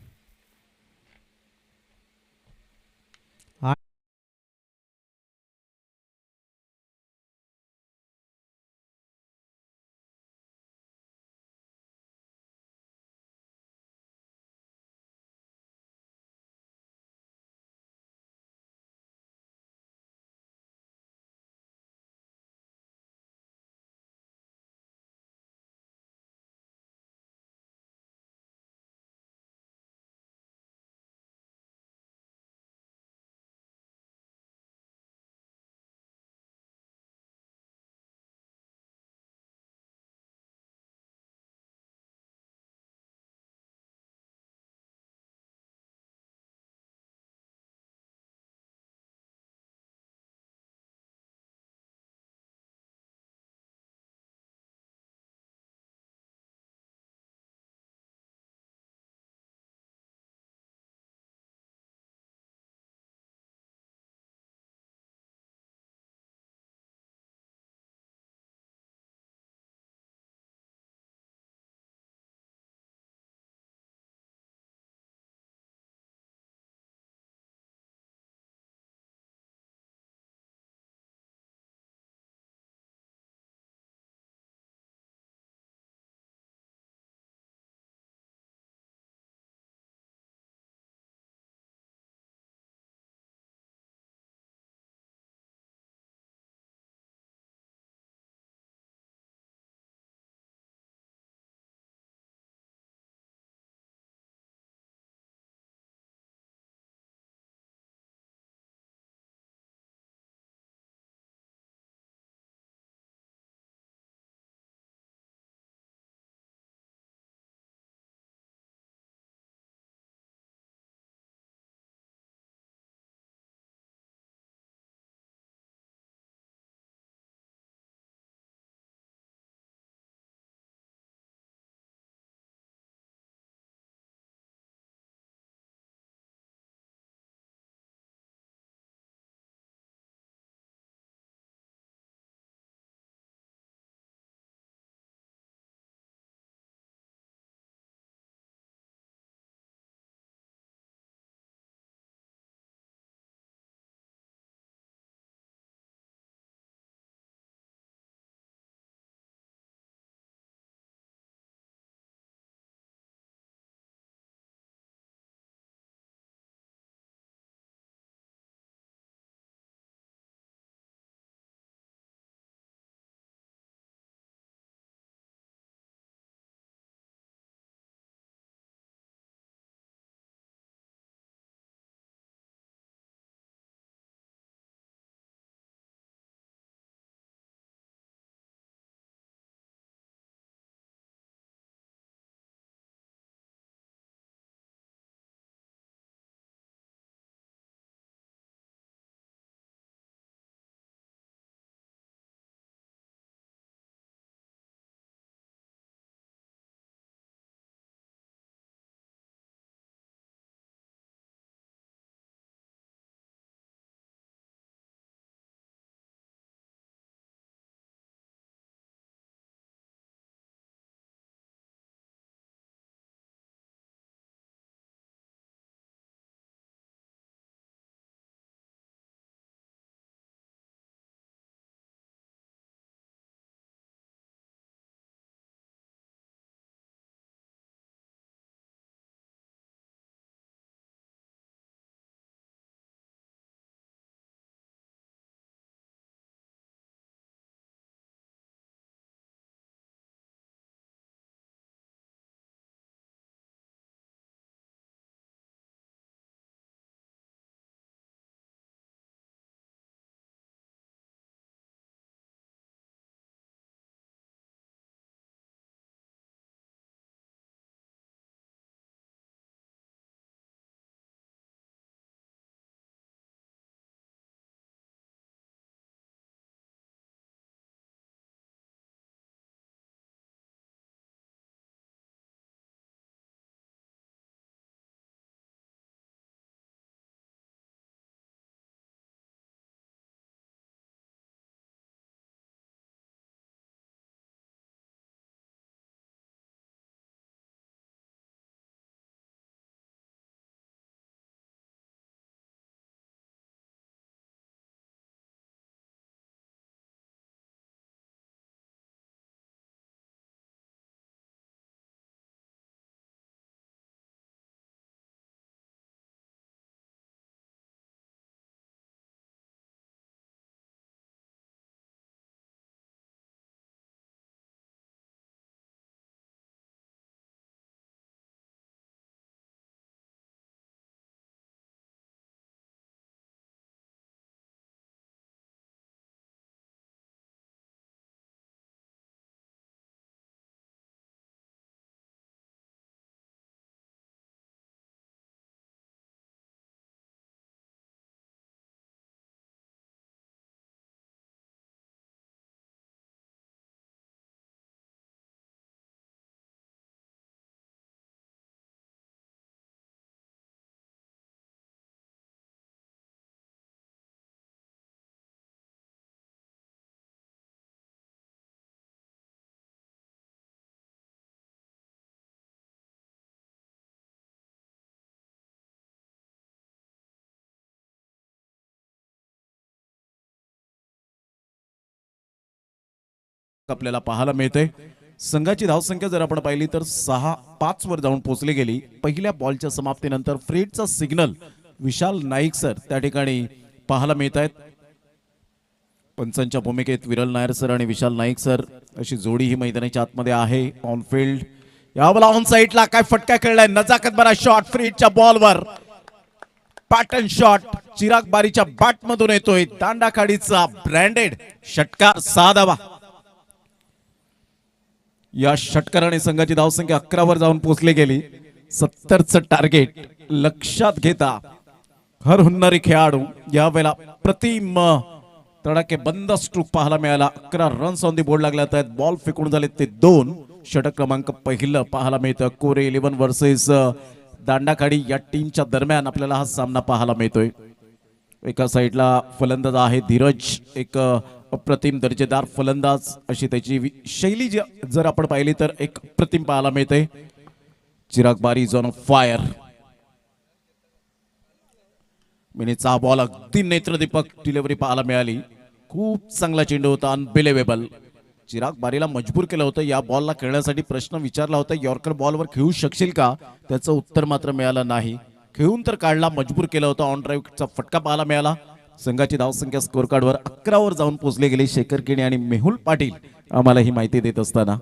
आपल्याला पाहायला मिळते. संघाची धावसंख्या जर आपण पाहिली तर 6-5 वर जाऊन पोहोचली गेली. पहिल्या बॉलच्या समाप्तीनंतर फ्रीडचा सिग्नल विशाल नाईक सर त्या ठिकाणी पाहायला मिळत आहेत. पंचांच्या भूमिकेत विरल नायर सर आणि विशाल नाईक सर अशी जोडी ही मैदानाच्या आतमध्ये आहे. ऑन फील्ड यावेळेला ऑन साईडला काय फटका खेळलाय, नजाकत बरा शॉट फ्रीडच्या बॉलवर, पॅटर्न शॉट चिराग बारीच्या बॅट मधून येतोय. दांडाखाडीचा ब्रँडेड षटकार 6 धावा. या षटकाराने संघाची धावसंख्या 11 वर जाऊन पोहोचली गेली. 70चं टार्गेट लक्षात घेता हर हुन्नरी खेळाडू यावेळेला प्रतिम तडाके बंद स्ट्रोक पाहायला मिळाला. 11 रन्स ऑन दी बोर्ड लागल्यात आहेत. बॉल फेकून झाले ते 2. षटक क्रमांक पहिलं पाहायला मिळतं. कोरे 11 वर्सेस दांडाखाडी या टीमच्या दरम्यान आपल्याला हा सामना पाहायला मिळतोय. एका साईडला फलंदाज आहे धीरज, एक अप्रतिम दर्जेदार फलंदाज अशी त्याची शैली जर आपण पाहिली तर एक अप्रतिम पाहायला मिळते. चिराग बारी इज ऑन फायर. मिनीचा बॉल अगदी नेत्रदीपक डिलिव्हरी पाहायला मिळाली. खूप चांगला चेंडू होता, अनबिलिव्हेबल. चिराग बारीला मजबूर केलं होतं या बॉलला खेळण्यासाठी. प्रश्न विचारला होता यॉर्कर बॉलवर खेळू शकशील का, त्याचं उत्तर मात्र मिळालं नाही. खेळून तर काढला, मजबूर केलं होतं. ऑन ड्राईव्हचा फटका पाहायला मिळाला. संघाची धावसंख्या स्कोर कार्डवर 11 वर जाऊन पोहोचले गेले. शेखर केणी आणि मेहुल पाटील आम्हाला ही माहिती देत असताना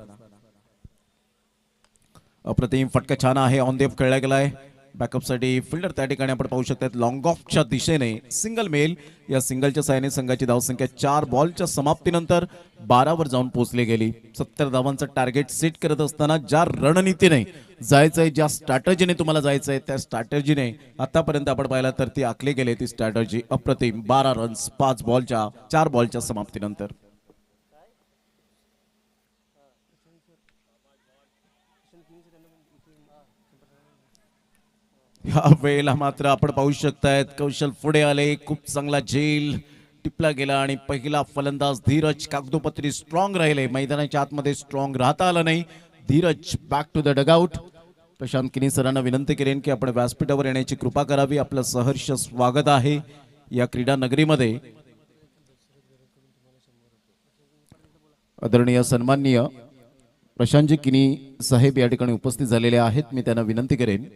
अप्रतिम फटका छान आहे. ऑन देव खेळला गेलाय. बॅकअप साठी फिल्डर त्या ठिकाणी आपण पाहू शकतात. लॉंग ऑफच्या दिशेने सिंगल मेल. या सिंगलच्या साहाय्याने संघाची धावसंख्या 4 बॉलच्या समाप्तीनंतर 12 वर जाऊन पोहोचली गेली. 70 धावांचं टार्गेट सेट करत असताना ज्या रणनीतीने जायचंय, ज्या स्ट्रॅटजीने तुम्हाला जायचंय, त्या स्ट्रॅटजीने आतापर्यंत आपण पाहिला तर ती आखली गेली. ती स्ट्रॅटजी अप्रतिम. 12 रन्स 4 बॉलच्या समाप्तीनंतर. या वेळेला मात्र आपण पाहू शकतायत कौशल पुढे आले. खूप चांगला झेल टिपला गेला आणि पहिला फलंदाज धीरज कागदोपत्री स्ट्रॉंग राहिले. मैदानाच्या आतमध्ये स्ट्रॉंग राहता आलं नाही. Dhiraj back to the dugout. Prashant Kini सरांना विनंती करेन की आपण व्यासपीठावर येण्याची कृपा करावी. आपलं सहर्ष स्वागत आहे या क्रीडा नगरीमध्ये. आदरणीय सन्माननीय प्रशांतजी किनी साहेब या ठिकाणी उपस्थित झालेले आहेत. मी त्यांना विनंती करेन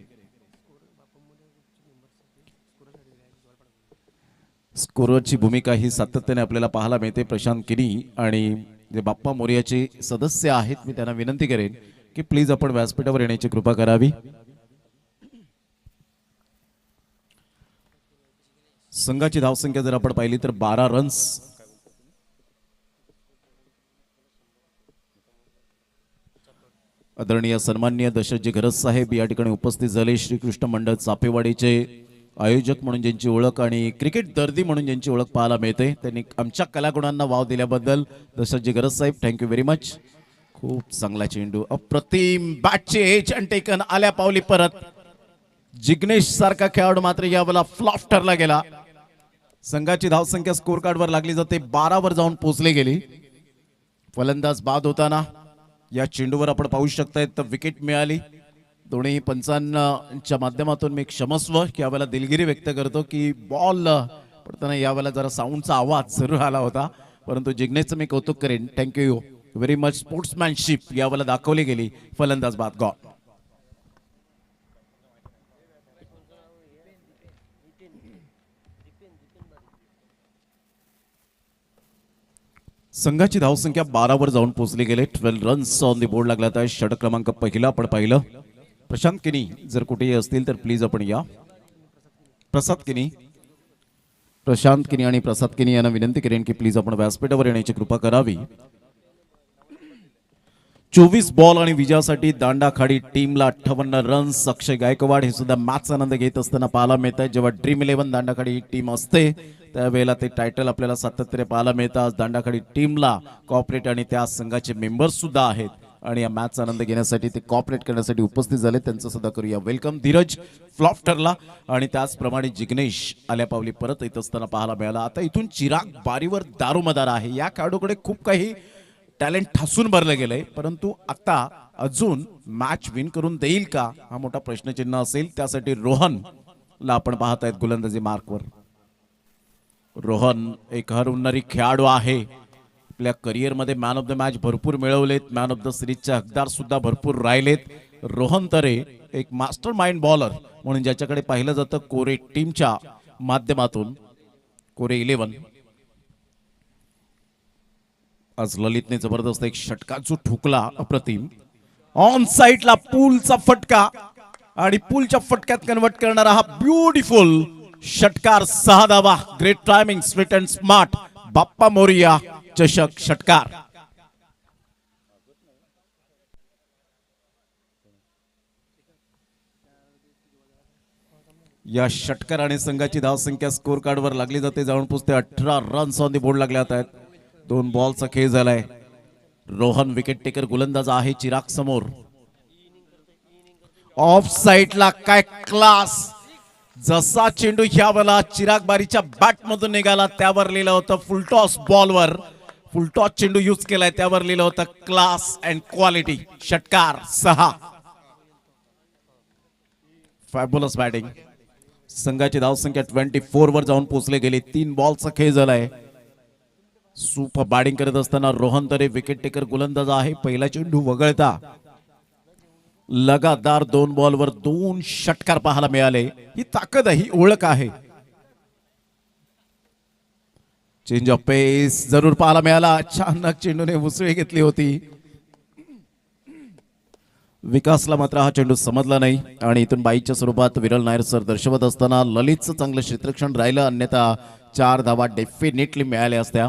स्कोरची भूमिका ही सातत्याने आपल्याला पाहायला मिळते. प्रशांत किनी आणि जे बाप्पा मोरियाचे सदस्य आहेत, मी त्यांना विनंती करेन की प्लीज आपण व्यासपीठावर येण्याची कृपा करावी. संघाची धावसंख्या जर आपण पाहिली तर 12 रन्स. आदरणीय सन्माननीय दशरथजी घरत साहेब या ठिकाणी उपस्थित झाले. श्रीकृष्ण मंडळ चापेवाडीचे आयोजक म्हणून ज्यांची ओळख आणि क्रिकेट दर्दी म्हणून ज्यांची ओळख पाहायला मिळते, त्यांनी आमच्या कलागुणांना वाव दिल्याबद्दल दशरथजी घरत साहेब थँक्यू व्हेरी मच. खूप चांगला चेंडू, अप्रतिम बॅटचे एज अँड टेकन आल्या पावली परत. जिग्नेश सारखा खेळाडू मात्र यावेळेला फ्लॉप ठरला गेला. संघाची धावसंख्या स्कोर कार्डवर लागली जाते. 12 वर जाऊन पोहोचली गेली. फलंदाज बाद होताना या चेंडूवर आपण पाहू शकताय तर विकेट मिळाली. दोन्ही पंचांच्या माध्यमातून मी क्षमस्व यावेळेला दिलगिरी व्यक्त करतो की बॉल पडताना यावेळेला जरा साऊंडचा आवाज जरूर आला होता, परंतु जिग्नेशचं मी कौतुक करेन. Thank you very much. स्पोर्ट्समॅनशिप यावेळेला दाखवली गेली. फलंदाज बाद गॉल. संघाची धावसंख्या 12 वर जाऊन पोहोचली गेले. 12 रन्स ऑन दी बोर्ड लागला. तर षटक क्रमांक पहिला आपण पाहिलं. प्रशांत किनी जर कुठेही असतील तर प्लीज आपण या. प्रशांत किनी आणि प्रसाद किनी यांना विनंती करेन की प्लीज आपण व्यासपीठावर येण्याची कृपा करावी. 24 बॉल आणि विजयासाठी दांडाखाडी टीमला 58 रन्स. अक्षय गायकवाड हे सुद्धा मॅचचा आनंद घेत असताना पाहायला मिळत आहे. जेव्हा ड्रीम 11 दांडाखाडी ही टीम असते त्यावेळेला ते टायटल आपल्याला सातत्याने पाहायला मिळतात. दांडाखाडी टीमला कॉर्पोरेट आणि त्या संघाचे मेंबर्स सुद्धा आहेत आणि या मॅचचा आनंद घेण्यासाठी ते कॉर्पोरेट करण्यासाठी उपस्थित झाले. त्यांचं सुद्धा करूया वेलकम. धीरज फ्लॉप ठरला आणि त्याचप्रमाणे जिग्नेश आल्या पावली परत येत असताना पाहायला मिळाला. आता इथून चिराग बारीवर दारोमदार आहे. या खेळाडूकडे खूप काही टॅलेंट ठासून भरलं गेलंय, परंतु आता अजून मॅच विन करून देईल का हा मोठा प्रश्नचिन्ह असेल. त्यासाठी रोहनला आपण पाहत आहेत गोलंदाजी मार्कवर. रोहन एक हरवणारी खेळाडू आहे. आपल्या करिअरमध्ये मॅन ऑफ द मॅच भरपूर मिळवलेत, मॅन ऑफ द सिरीजचे हकदार सुद्धा भरपूर राहिलेत. रोहन तरे एक मास्टर माइंड बॉलर म्हणून ज्याच्याकडे पाहिलं जातं कोरे टीमच्या माध्यमातून. कोरे 11. आज ललितने जबरदस्त एक षटका जो ठोकला अप्रतिम. ऑन साइडला पूलचा फटका आणि पूलच्या फटक्यात कन्वर्ट करणारा हा ब्युटिफुल षटकार. 6 धावा. Great timing, sweet and smart. Bappa Morya चषक षटकार. या षटकाराने संघाची धावसंख्या स्कोर कार्डवर लागली जाते. जाऊन पुसते 18 रन्स ऑन दी बोर्ड लागले आहेत. 2 बॉलचा खेळ झालाय. रोहन विकेट टेकर गोलंदाज आहे चिराग समोर. ऑफ साइडला काय क्लास. जसा चेंडू ह्या वेळेला चिराग बारीच्या बॅट मधून निघाला त्यावर लिहिलं होतं फुलटॉस बॉलवर. फुलटॉस चेंडू यूज केलाय त्यावर लिहिलं होतं क्लास अँड क्वालिटी. षटकार 6. Fabulous batting. संघाची धावसंख्या 24 वर जाऊन पोहोचले गेले. 3 बॉलचा खेळ झालाय. सुपर बॅटिंग करत असताना रोहन तरे विकेट टेकर गोलंदाज आहे. पहिला चेंडू वगळता लगातार 2 बॉलवर 2 षटकार पाहायला मिळाले. ही ताकद आहे, ही ओळख आहे. चेंज ऑफ पेस जरूर पाहायला मिळाला. अचानक चेंडूने उसळी घेतली होती. विकासला मात्र हा चेंडू समजला नाही आणि इथून बाईच्या स्वरूपात विरल नायर सर दर्शवत असताना ललितचं चांगलं क्षेत्ररक्षण राहिलं. अन्यथा 4 धावा डेफिनेटली मिळाल्या असत्या.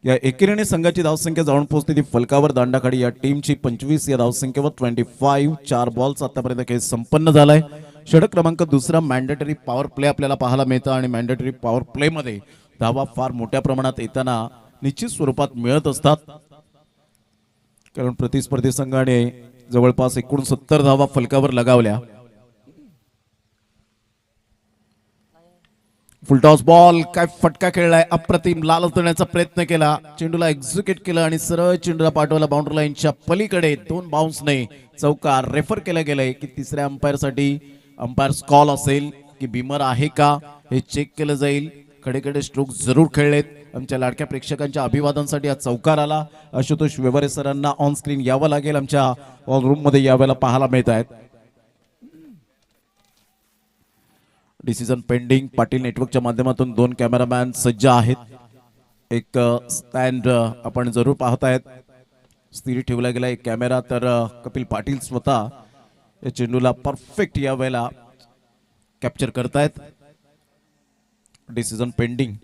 या एकेरीने संघाची धावसंख्या जाऊन पोहोचते ती फलकावर. दांडाखाडी या टीमची 25 या धावसंख्येवर 25. 4 बॉलचा आतापर्यंत खेळ संपन्न झालाय. षटक क्रमांक 2 मॅन्डेटरी पॉवर प्ले आपल्याला पाहायला मिळतं आणि मॅन्डेटरी पॉवर प्ले मध्ये धावा फार मोठ्या प्रमाणात येताना निश्चित स्वरूपात मिळत असतात. कारण प्रतिस्पर्धी संघाने जवळपास 69 धावा फलकावर लगावल्या. फुलटॉस बॉल काय फटका खेळलाय. अप्रतिम. लाल उतरण्याचा प्रयत्न केला. चेंडूला एक्झिक्यूट केलं आणि सरळ चेंडूला पाठवला बाउंड्री लाईनच्या पलीकडे. 2 बाउन्सने चौकार. रेफर केलं गेलंय की तिसऱ्या अंपायरसाठी अंपायर्स कॉल असेल की बिमर आहे का हे चेक केलं जाईल. खडेखडे स्ट्रोक जरूर खेळलेत. आमच्या लाडक्या प्रेक्षकांच्या अभिवादनासाठी हा चौकार आला. आशुतोष व्यवहारे सरांना ऑन स्क्रीन यावं लागेल. आमच्या रूम मध्ये यावेळेला पाहायला मिळत आहेत. Decision pending. पाटील नेटवर्कच्या माध्यमातून 2 कॅमेरामॅन सज्ज आहेत. एक स्टँड आपण जरूर पाहतायत. स्थिर ठेवला गेला एक कॅमेरा. तर कपिल पाटील स्वतः या चेंडूला परफेक्ट या वेळेला कॅप्चर करतायत. Decision pending.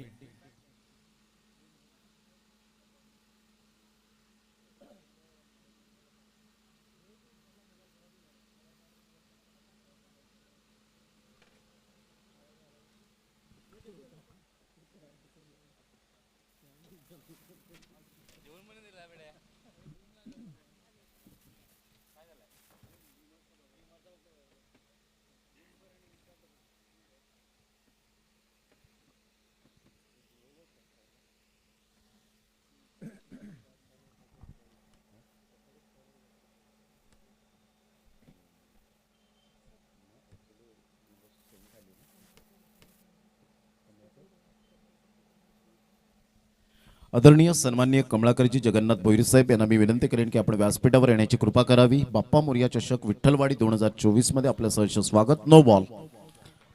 आदरणीय सन्माननीय कमळाकरजी जगन्नाथ भोईर साहेब यांना मी विनंती करेन की आपण व्यासपीठावर येण्याची कृपा करावी. बाप्पा मोरिया चषक विठ्ठलवाडी 2024 मध्ये आपलं सहर्ष स्वागत. No ball.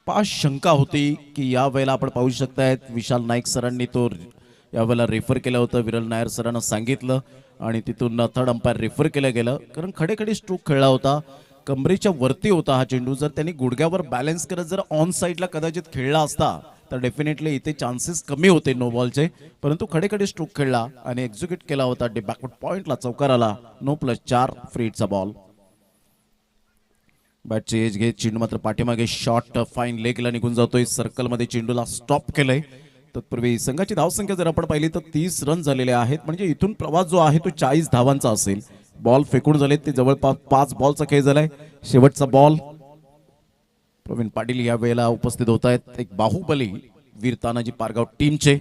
5 शंका होती की या वेळेला आपण पाहू शकतायत विशाल नाईक सरांनी तो यावेळेला रेफर केलं होतं. विरल नायर सरांना सांगितलं आणि तिथून थर्ड अंपायर रेफर केलं गेलं. कारण खडेखडे स्ट्रोक खेळला होता. कमरेच्या वरती होता हा चेंडू. जर त्यांनी गुडघ्यावर बॅलन्स करत जर ऑन साईडला कदाचित खेळला असता तर डेफिनेटली इथे चान्सेस कमी होते नो बॉलचे. परंतु खडेखडे स्ट्रोक खेळला आणि एक्झिक्यूट केला होता. बॅकवर्ड पॉइंटला चौकार आला. नो +4 फ्रीडचा बॉल. बॅटची एज घेत चेंडू मात्र पाठीमागे शॉट फाईन लेगला निघून जातोय. सर्कलमध्ये चेंडूला स्टॉप केलंय. तत्पूर्वी संघाची धावसंख्या जर आपण पाहिली तर 30 रन झालेले आहेत. म्हणजे इथून प्रवास जो आहे तो 40 धावांचा असेल. बॉल फेकून झालेत ते जवळपास 5 बॉलचा खेळ झालाय. शेवटचा बॉल. प्रवीण पाटील या वेळेला उपस्थित होत आहेत. एक बाहुबली वीर तानाजी पारगाव टीमचे.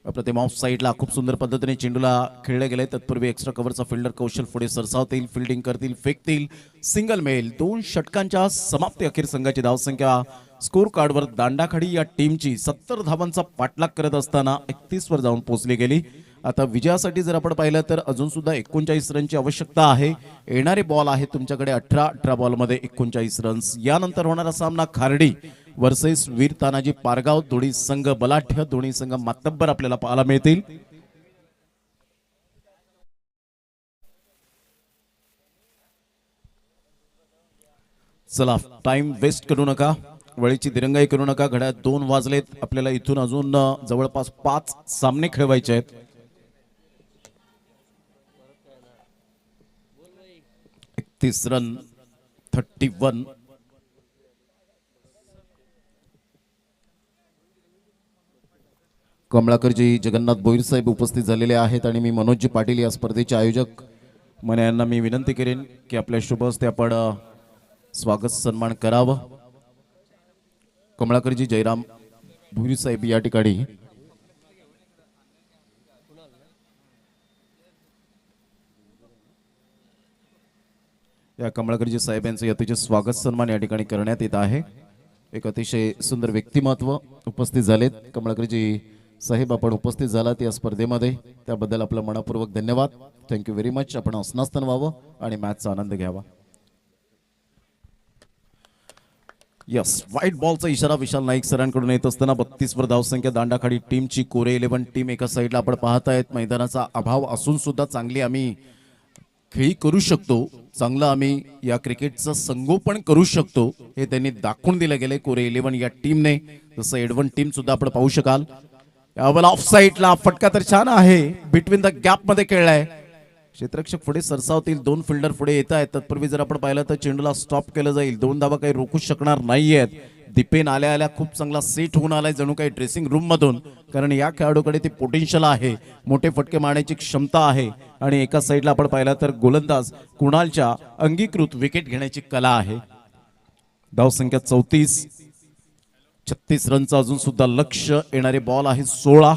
प्रतिमा ऑफ साईडला खूप सुंदर पद्धतीने चेंडूला खेळले गेले. तत्पूर्वी एक्स्ट्रा कव्हरचा फिल्डर कौशल पुढे सरसावतील, फिल्डिंग करतील, फेकतील. Single male. 2 षटकांच्या समाप्ती अखेर संघाची धावसंख्या स्कोर कार्डवर दांडाखाडी या टीमची 70 धावांचा पाठलाग करत असताना 31 वर जाऊन पोहोचली गेली. आता विजयासाठी जर आपण पाहिलं तर अजून सुद्धा 39 रनची आवश्यकता आहे. येणारे बॉल आहे तुमच्याकडे 18 बॉलमध्ये 39 रन्स. यानंतर होणारा सामना खार्डी वर्सेस वीर तानाजी पारगाव. दोन्ही संघ बलाढ्य, दोन्ही संघ मातब्बर आपल्याला पाहायला मिळतील. चला, टाइम वेस्ट करू नका, वेळेची दिरंगाई करू नका. घड्याळ 2 वाजलेत. आपल्याला इथून अजून जवळपास 5 सामने खेळवायचे आहेत. रन 31. कमळाकरजी जगन्नाथ बोईर साहेब उपस्थित झालेले आहेत आणि मी मनोजजी पाटील या स्पर्धेचे आयोजक मन यांना मी विनंती करेन की आपल्या शुभ हस्ते आपण स्वागत सन्मान करावं. कमळाकरजी जयराम भुरी साहेब या ठिकाणी या कमळाकरजी साहेब यांचे अतिशय स्वागत सन्मान या ठिकाणी करण्यात येत आहे. एक अतिशय सुंदर व्यक्तिमत्व उपस्थित झालेत. कमळाकरजी साहेब आपण उपस्थित झालात या स्पर्धेमध्ये, त्याबद्दल आपलं मनपूर्वक धन्यवाद. Thank you very much. आपण असनास्थान व्हावं आणि मॅचचा आनंद घ्यावा. यस, व्हाईट बॉलचा इशारा विशाल नाईक सरांकडून येत असताना 32 वर धावसंख्या दांडाखाडी टीमची. कोरे 11 टीम एका साईडला आपण पाहतायत. मैदानाचा अभाव असून सुद्धा चांगली आम्ही खेळी करू शकतो, चांगलं आम्ही या क्रिकेटचं संगोपन करू शकतो हे त्यांनी दाखवून दिलं गेले कोरे 11 या टीमने. जसं एडवन टीम सुद्धा आपण पाहू शकाल. यावेळेला ऑफ साईडला फटका तर छान आहे, बिटवीन द गॅप मध्ये खेळलाय. क्षेत्ररक्षक पुढे सरसावतील, 2 फिल्डर पुढे येत आहेत. तत्पूर्वी जर आपण पाहिलं तर चेंडूला स्टॉप केलं जाईल. 2 धावा काही रोखू शकणार नाहीयेत. दीपेन आल्या आल्या खूप चांगला सेट होऊन आलाय जणू काही ड्रेसिंग रूम मधून, कारण या खेळाडूकडे ती पोटेन्शियल आहे, मोठे फटके मारण्याची क्षमता आहे. आणि एका साईडला आपण पाहिलं तर गोलंदाज कुणालच्या अंगीकृत विकेट घेण्याची कला आहे. धावसंख्या 34, 36 रनचा अजून सुद्धा लक्ष. येणारे बॉल आहे 16.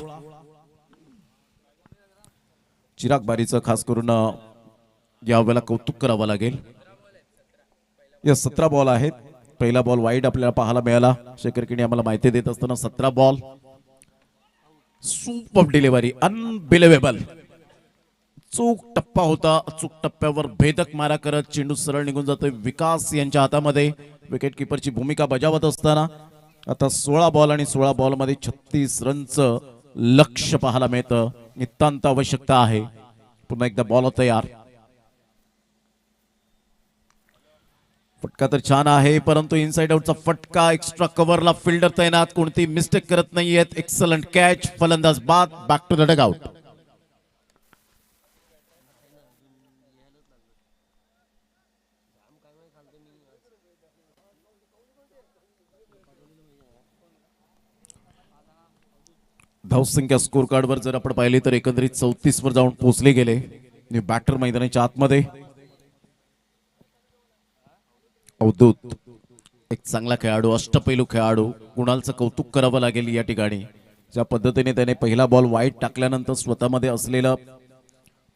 चिराग बारीचं खास करून यावेळेला कौतुक करावं लागेल. या 17 बॉल आहेत. पहिला बॉल वाईड आपल्याला पाहायला मिळाला. शेखर किणी आम्हाला माहिती देत असताना 17 बॉल. Super delivery, unbelievable. चूक टप्पा होता, चूक टप्प्यावर भेदक मारा करत चेंडू सरळ निघून जातोय विकास यांच्या हातामध्ये. विकेट किपरची भूमिका बजावत असताना आता 16 बॉल आणि 16 बॉल मध्ये 36 रनचं लक्ष पाहायला मिळतं. नितांत आवश्यकता आहे. पुन्हा एकदा बॉल तयार. फटका तर छान आहे, परंतु इनसाइड आउटचा फटका. एक्स्ट्रा कव्हरला फिल्डर तैनात, कोणती मिस्टेक करत नाहीयेत. Excellent catch. फलंदाज बाद. Back to the dugout. धावसंख्या स्कोर कार्डवर जर आपण पाहिले तर एकंदरीत 34 वर जाऊन पोहोचले गेले. बॅटर मैदानाच्या आतमध्ये. अवधूत एक चांगला खेळाडू, अष्टपैलू खेळाडू. कुणालचं कौतुक करावं लागेल या ठिकाणी. ज्या पद्धतीने त्याने पहिला बॉल वाईड टाकल्यानंतर स्वतःमध्ये असलेलं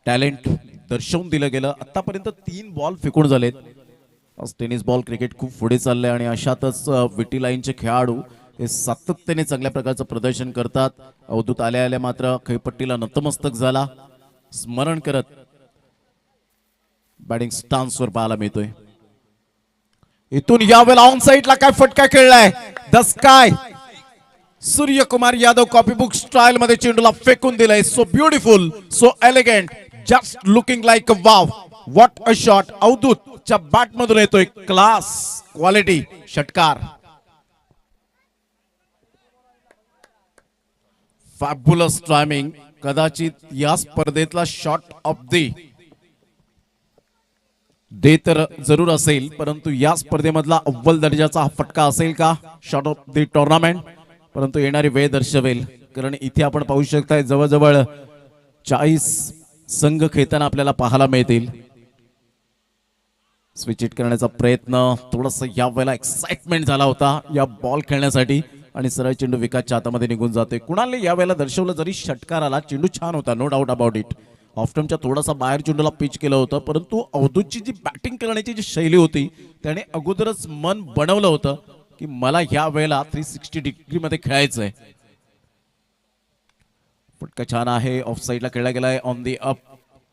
टॅलेंट दर्शवून दिलं गेलं. आतापर्यंत 3 बॉल फेकून झालेत. टेनिस बॉल क्रिकेट खूप पुढे चाललंय आणि अशातच विटी लाईनचे खेळाडू हे सातत्याने चांगल्या प्रकारचं प्रदर्शन करतात. अवधूत आल्या आल्या मात्र खेळपट्टीला नतमस्तक झाला. स्मरण करत बॅटिंग स्टान्सवर पाहायला मिळतोय. इथून यावेळेला ऑन साईडला काय फटका खेळलाय. दस काय सूर्यकुमार यादव कॉपीबुक स्टाईल मध्ये चेंडूला फेकून दिलाय. So beautiful, so elegant, just looking like a wow. What a shot. अवधूतच्या बॅट मधून येतोय क्लास, क्वालिटी षटकार. Fabulous timing. कदाचित या स्पर्धेतला शॉट ऑफ डे तर जरूर असेल, परंतु या स्पर्धेमधला अव्वल दर्जाचा हा फटका असेल का शॉट ऑफ द टुर्नामेंट. परंतु येणारी वेळ दर्शवेल, कारण इथे आपण पाहू शकताय जवळजवळ 40 संघ खेळताना आपल्याला पाहायला मिळतील. स्विच हिट करण्याचा प्रयत्न. थोडासा यावेळेला एक्साइटमेंट झाला होता या बॉल खेळण्यासाठी आणि सरळ चेंडू विकासच्या हातामध्ये निघून जातोय. कुणालने यावेळेला दर्शवलं, जरी षटकार आला चेंडू छान होता, नो डाऊट अबाउट इट. ऑफ्टमच्या थोडासा बाहेर चेंडूला पिच केलं होतं, परंतु अवधूतची जी बॅटिंग करण्याची जी शैली होती त्याने अगोदरच मन बनवलं होतं की मला ह्या वेळेला 360 डिग्री मध्ये खेळायचंय. फटका छान आहे, ऑफ साईडला खेळला गेलाय, ऑन दी अप,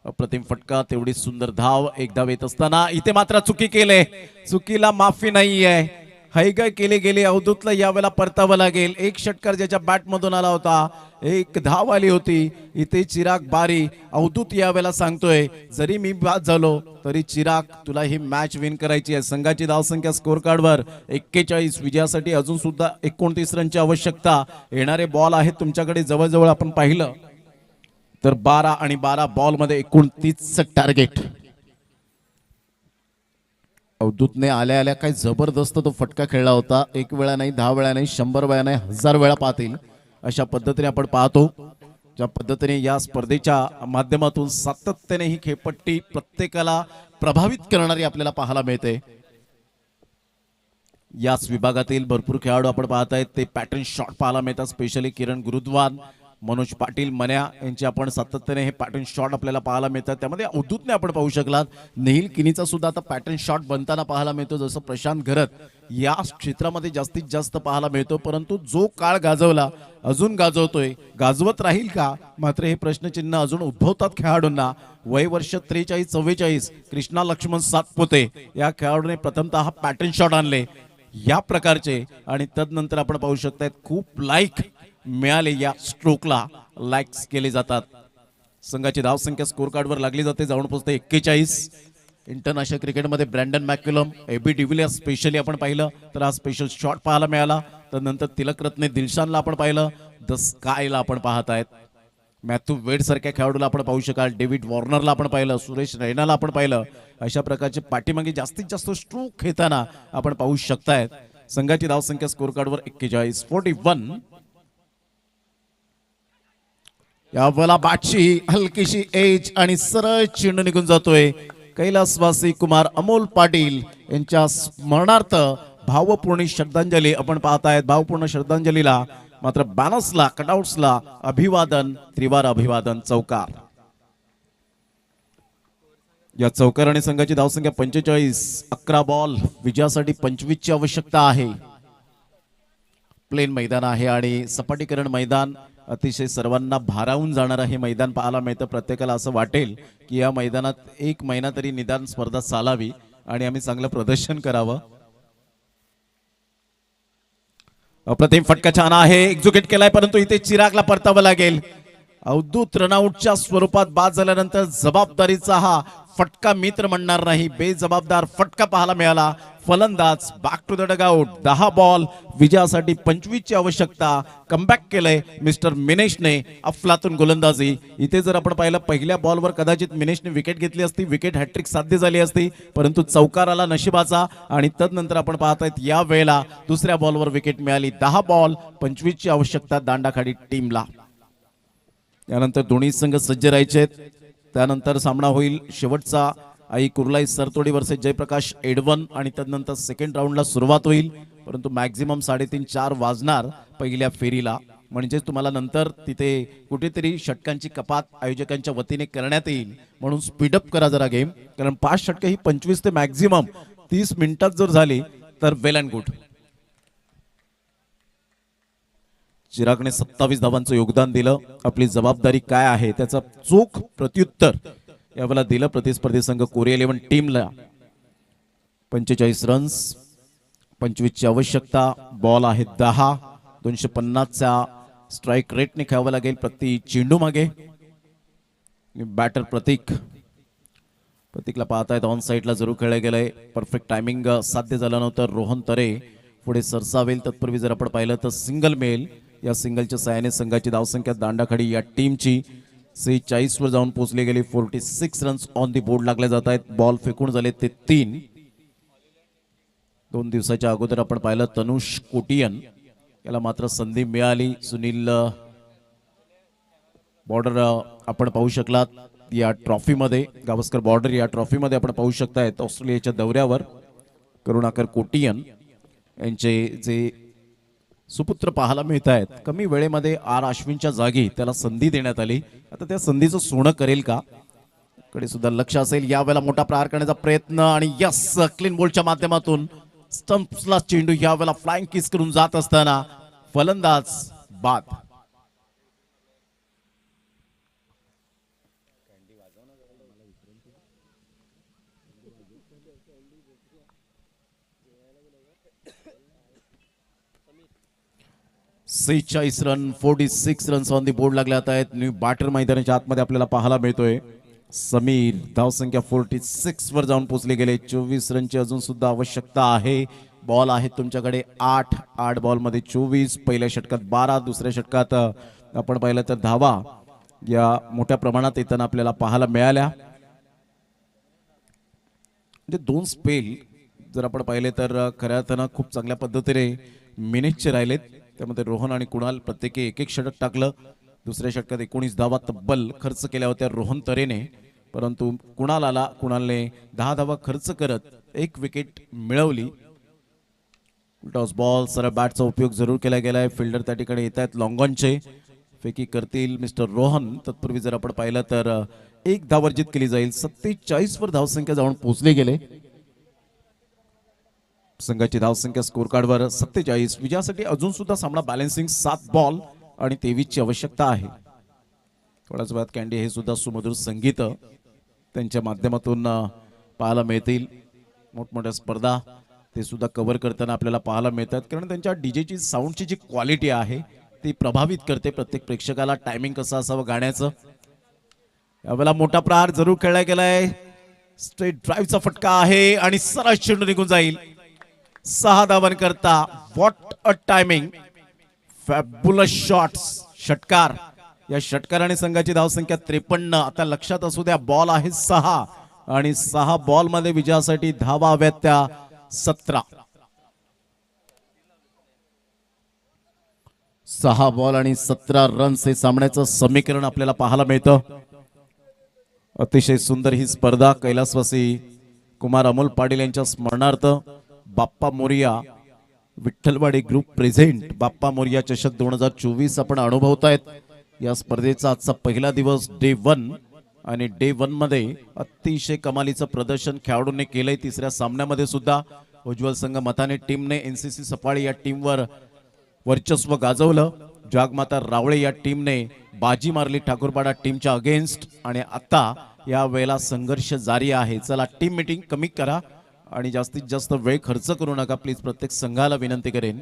अप्रतिम फटका, तेवढी सुंदर धाव, एक धाव येत असताना इथे मात्र चुकी केले, चुकीला माफी नाहीये, हैगाय केली गेली, अवधूतला यावेळेला परतावं लागेल. एक षटकार ज्याच्या बॅट मधून आला होता, एक धाव आली होती, इथे चिराग बारी, अवधूत यावेळेला सांगतोय जरी मी बाद झालो तरी चिराग तुला ही मॅच विन करायची आहे. संघाची धावसंख्या स्कोर कार्डवर 41, विजयासाठी अजून सुद्धा 29 रनची आवश्यकता. येणारे बॉल आहेत तुमच्याकडे जवळजवळ आपण पाहिलं तर 12 आणि 12 बॉल मध्ये 29 टार्गेट. अवधूतने आल्या आल्या काय जबरदस्त तो फटका खेळला होता. एक वेळा नाही, 10 वेळा नाही, 100 वेळा नाही, 1000 वेळा पाहतील अशा पद्धतीने आपण पाहतो. ज्या पद्धतीने या स्पर्धेच्या माध्यमातून सातत्याने ही खेळपट्टी प्रत्येकाला प्रभावित करणारी आपल्याला पाहायला मिळते. याच विभागातील भरपूर खेळाडू आपण पाहतायत ते पॅटर्न शॉट पाहायला मिळतात. स्पेशली किरण गुरुद्वान, मनोज पाटील, मन्या यांचे आपण सातत्याने हे पॅटर्न शॉट आपल्याला पाहायला मिळतात. त्यामध्ये अवधूतने आपण पाहू शकलात नेहिल किनीचा सुद्धा आता पॅटर्न शॉट बनताना पाहायला मिळतो. जसं प्रशांत घरत या क्षेत्रामध्ये जास्तीत जास्त पाहायला मिळतो. परंतु जो काळ गाजवला अजून गाजवतोय, गाजवत राहील का, मात्र हे प्रश्नचिन्ह अजून उद्भवतात खेळाडूंना. वय वर्ष 43-44 कृष्णा लक्ष्मण सातपुते या खेळाडूने प्रथमतः पॅटर्न शॉट आणले या प्रकारचे, आणि तदनंतर आपण पाहू शकतायत खूप लाईक मिळाले, या स्ट्रोकला लाईक्स केले जातात. संघाची धावसंख्या स्कोर कार्डवर लागली जाते, जाऊन पोहोचते 41. इंटरनॅशनल क्रिकेटमध्ये ब्रँडन मॅक्युलम, एबी डिव्हिलियर्स स्पेशली आपण पाहिलं तर हा स्पेशल शॉट पाहायला मिळाला. त्यानंतर तिलकरत्ने दिलशानला आपण पाहिलं, द स्कायला आपण पाहत आहेत, मॅथ्यू वेड सारख्या खेळाडूला आपण पाहू शकाल, डेव्हिड वॉर्नरला आपण पाहिलं, सुरेश रैनाला आपण पाहिलं. अशा प्रकारचे पाठीमागे जास्तीत जास्त स्ट्रोक घेताना आपण पाहू शकतायत. संघाची धावसंख्या स्कोर कार्डवर 41. यावेळेला बॅटची हलकीशी एज आणि सरळ चेंडू निघून जातोय. कैलासवासी कुमार अमोल पाटील यांच्या स्मरणार्थ भावपूर्ण श्रद्धांजली आपण पाहतायत. भावपूर्ण श्रद्धांजलीला मात्र बॅनर्सला, कटआउट्सला अभिवादन, त्रिवार अभिवादन, चौकार. या चौकाराने संघाची धावसंख्या 45. 11 बॉल, विजयासाठी 25 ची आवश्यकता आहे. प्लेन मैदान आहे आणि सपाटीकरण मैदान, अतिशय सर्वांना भारावून जाणारं हे मैदान पाहायला मिळतं. प्रत्येकाला असं वाटेल की या मैदानात एक महिना तरी निदान स्पर्धा चालावी आणि आम्ही चांगलं प्रदर्शन करावं. अप्रतिम फटका छान आहे, एक्झिक्यूट केलाय, परंतु इथे चिरागला परतावं लागेल. अवधूत रनआउटच्या स्वरूपात बाद झाल्यानंतर जबाबदारीचा हा फटका मित्र म्हणणार नाही, बेजबाबदार फटका पाहायला मिळाला. फलंदाज back to the dugout. 10 ball, विजयासाठी 25 ची आवश्यकता. कमबॅक केलंय मिस्टर मिनेशने, अफलातून गोलंदाजी. इथे जर आपण पाहिलं पहिल्या बॉलवर कदाचित मिनेशने विकेट घेतली असती, विकेट हॅट्रिक साध्य झाली असती, परंतु चौकार आला नशिबाचा आणि तदनंतर आपण पाहतायत या वेळेला दुसऱ्या बॉलवर विकेट मिळाली. 10 बॉल, 25 ची आवश्यकता दांडाखाडी टीमला. त्यानंतर दोन्ही संघ सज्ज राहायचे. त्यानंतर सामना होईल शेवटचा आई कुर्लाई सरतोडी वर्सेस जयप्रकाश एडवन आणि त्यानंतर सेकंड राऊंडला सुरुवात होईल. परंतु मॅक्झिमम 3:30-4 वाजणार पहिल्या फेरीला. म्हणजे तुम्हाला नंतर तिथे कुठेतरी षटकांची कपात आयोजकांच्या वतीने करण्यात येईल, म्हणून स्पीडअप करा जरा गेम, कारण 5 षटके ही 25 ते मॅक्झिमम 30 मिनिटात जर झाली तर वेल अँड गुड. चिरागने 27 धावांचं योगदान दिलं. आपली जबाबदारी काय आहे त्याचा चोख प्रत्युत्तर यावेळेला दिलं प्रतिस्पर्धी संघ कोरिया 11 टीमला. 45 रन्स, 25 ची आवश्यकता. बॉल आहे 10. 250च्या स्ट्राईक रेटने खेळावं लागेल प्रति चेंडू मागे. बॅटर प्रतीकला पाहतायत ऑन साईडला जरूर खेळले गेलंय. परफेक्ट टायमिंग साध्य झालं नव्हतं. रोहन तरे पुढे सरसावेल. तत्पूर्वी जर आपण पाहिलं तर सिंगल मेल. या सिंगलच्या सहाय्याने संघाची धावसंख्या दांडाखाडी या टीमची 46 वर जाऊन पोहोचली गेली. 46 रन्स ऑन दी बोर्ड लागले जात आहेत. बॉल फेकून झाले ते 3. 2 दिवसाच्या अगोदर आपण पाहिलं तनुष कोटियन याला मात्र संधी मिळाली. सुनील बॉर्डर आपण पाहू शकलात या ट्रॉफीमध्ये, गावस्कर बॉर्डर या ट्रॉफीमध्ये आपण पाहू शकतायत ऑस्ट्रेलियाच्या दौऱ्यावर करुणाकर कोटियन यांचे जे सुपुत्र पाहायला मिळत आहेत. कमी वेळेमध्ये आर अश्विनच्या जागी त्याला संधी देण्यात आली. आता त्या संधीचं सोनं करेल का कडे सुद्धा लक्ष असेल. यावेळेला मोठा प्रहार करण्याचा प्रयत्न आणि यस, क्लीन बोल्डच्या माध्यमातून स्टंप्सला चेंडू यावेळेला फ्लाइंग किस करून जात असताना फलंदाज बाद. 46 run 46 runs on the board लागल्यात आहेत. न्यू बॅटर मैदानाच्या आतमध्ये आपल्याला पाहायला मिळतोय. समीर धावसंख्या 46 वर जाऊन पोहोचले गेले. 24 रनची अजून सुद्धा आवश्यकता आहे. बॉल आहेत तुमच्याकडे 8 बॉल मध्ये 24. पहिल्या षटकात 12, दुसऱ्या षटकात आपण पाहिलं तर धावा या मोठ्या प्रमाणात येताना आपल्याला पाहायला मिळाल्या. म्हणजे 2 स्पेल जर आपण पाहिले तर खऱ्या अर्थानं खूप चांगल्या पद्धतीने मिनिटचे राहिलेत. त्यामध्ये रोहन आणि कुणाल प्रत्येकी एक षटक टाकलं. दुसऱ्या षटकात 19 धावा तब्बल खर्च केल्या होत्या रोहन तरेने, परंतु कुणालने 10 धावा खर्च करत 1 विकेट मिळवली. टॉस बॉल सरळ बॅटचा उपयोग जरूर केला गेलाय. फिल्डर त्या ठिकाणी येत आहेत. लॉंगॉनचे फेकी करतील मिस्टर रोहन. तत्पूर्वी जर आपण पाहिलं तर 1 धाव वर्जित केली जाईल. 47 वर धावसंख्या जाऊन पोहोचले गेले. संघाची धावसंख्या स्कोर कार्डवर 47. विजयासाठी अजून सुद्धा सामना बॅलन्सिंग 7 बॉल आणि 23 ची आवश्यकता आहे. थोड्याच वेळात कॅन्डी हे सुद्धा सुमधुर संगीत त्यांच्या माध्यमातून पाहायला मिळतील. मोठमोठ्या स्पर्धा ते सुद्धा कव्हर करताना आपल्याला पाहायला मिळतात, कारण त्यांच्या डीजेची साऊंडची जी क्वालिटी आहे ती प्रभावित करते प्रत्येक प्रेक्षकाला. टायमिंग कसं असावं गाण्याचं. यावेळेला मोठा प्रहार जरूर खेळला गेलाय. स्ट्रेट ड्राईव्हचा फटका आहे आणि सरळ चेंडू निघून जाईल. 6 धावन करता. What a timing. Fabulous shots. षटकार. या षटकाराने संघाची धावसंख्या 53. आता लक्षात असू द्या बॉल आहे 6 आणि 6 बॉल मध्ये विजयासाठी धावा हव्यात त्या 17. 6 बॉल आणि 17 रन्स हे सामन्याचं समीकरण आपल्याला पाहायला मिळतं. अतिशय सुंदर ही स्पर्धा. कैलासवासी कुमार अमोल पाटील यांच्या स्मरणार्थ बाप्पा मोरिया विठ्ठलवाडी ग्रुप प्रेझेंट बाप्पा मोरिया चषक 2024 आपण अनुभवतायत. या स्पर्धेचा आजचा पहिला दिवस डे 1 आणि डे 1 मध्ये अतिशय कमालीचं प्रदर्शन खेळाडूंनी केलंय. तिसऱ्या सामन्यामध्ये सुद्धा उज्ज्वल संघ मताने टीमने एनसीसी सफाळी या टीमवर वर्चस्व गाजवलं. जागमाता रावळे या टीमने बाजी मारली ठाकूरपाडा टीमच्या अगेन्स्ट आणि आता या वेळेला संघर्ष जारी आहे. चला टीम मीटिंग कमी करा आणि जास्तीत जास्त वेळ खर्च करू नका प्लीज. प्रत्येक संघाला विनंती करेन,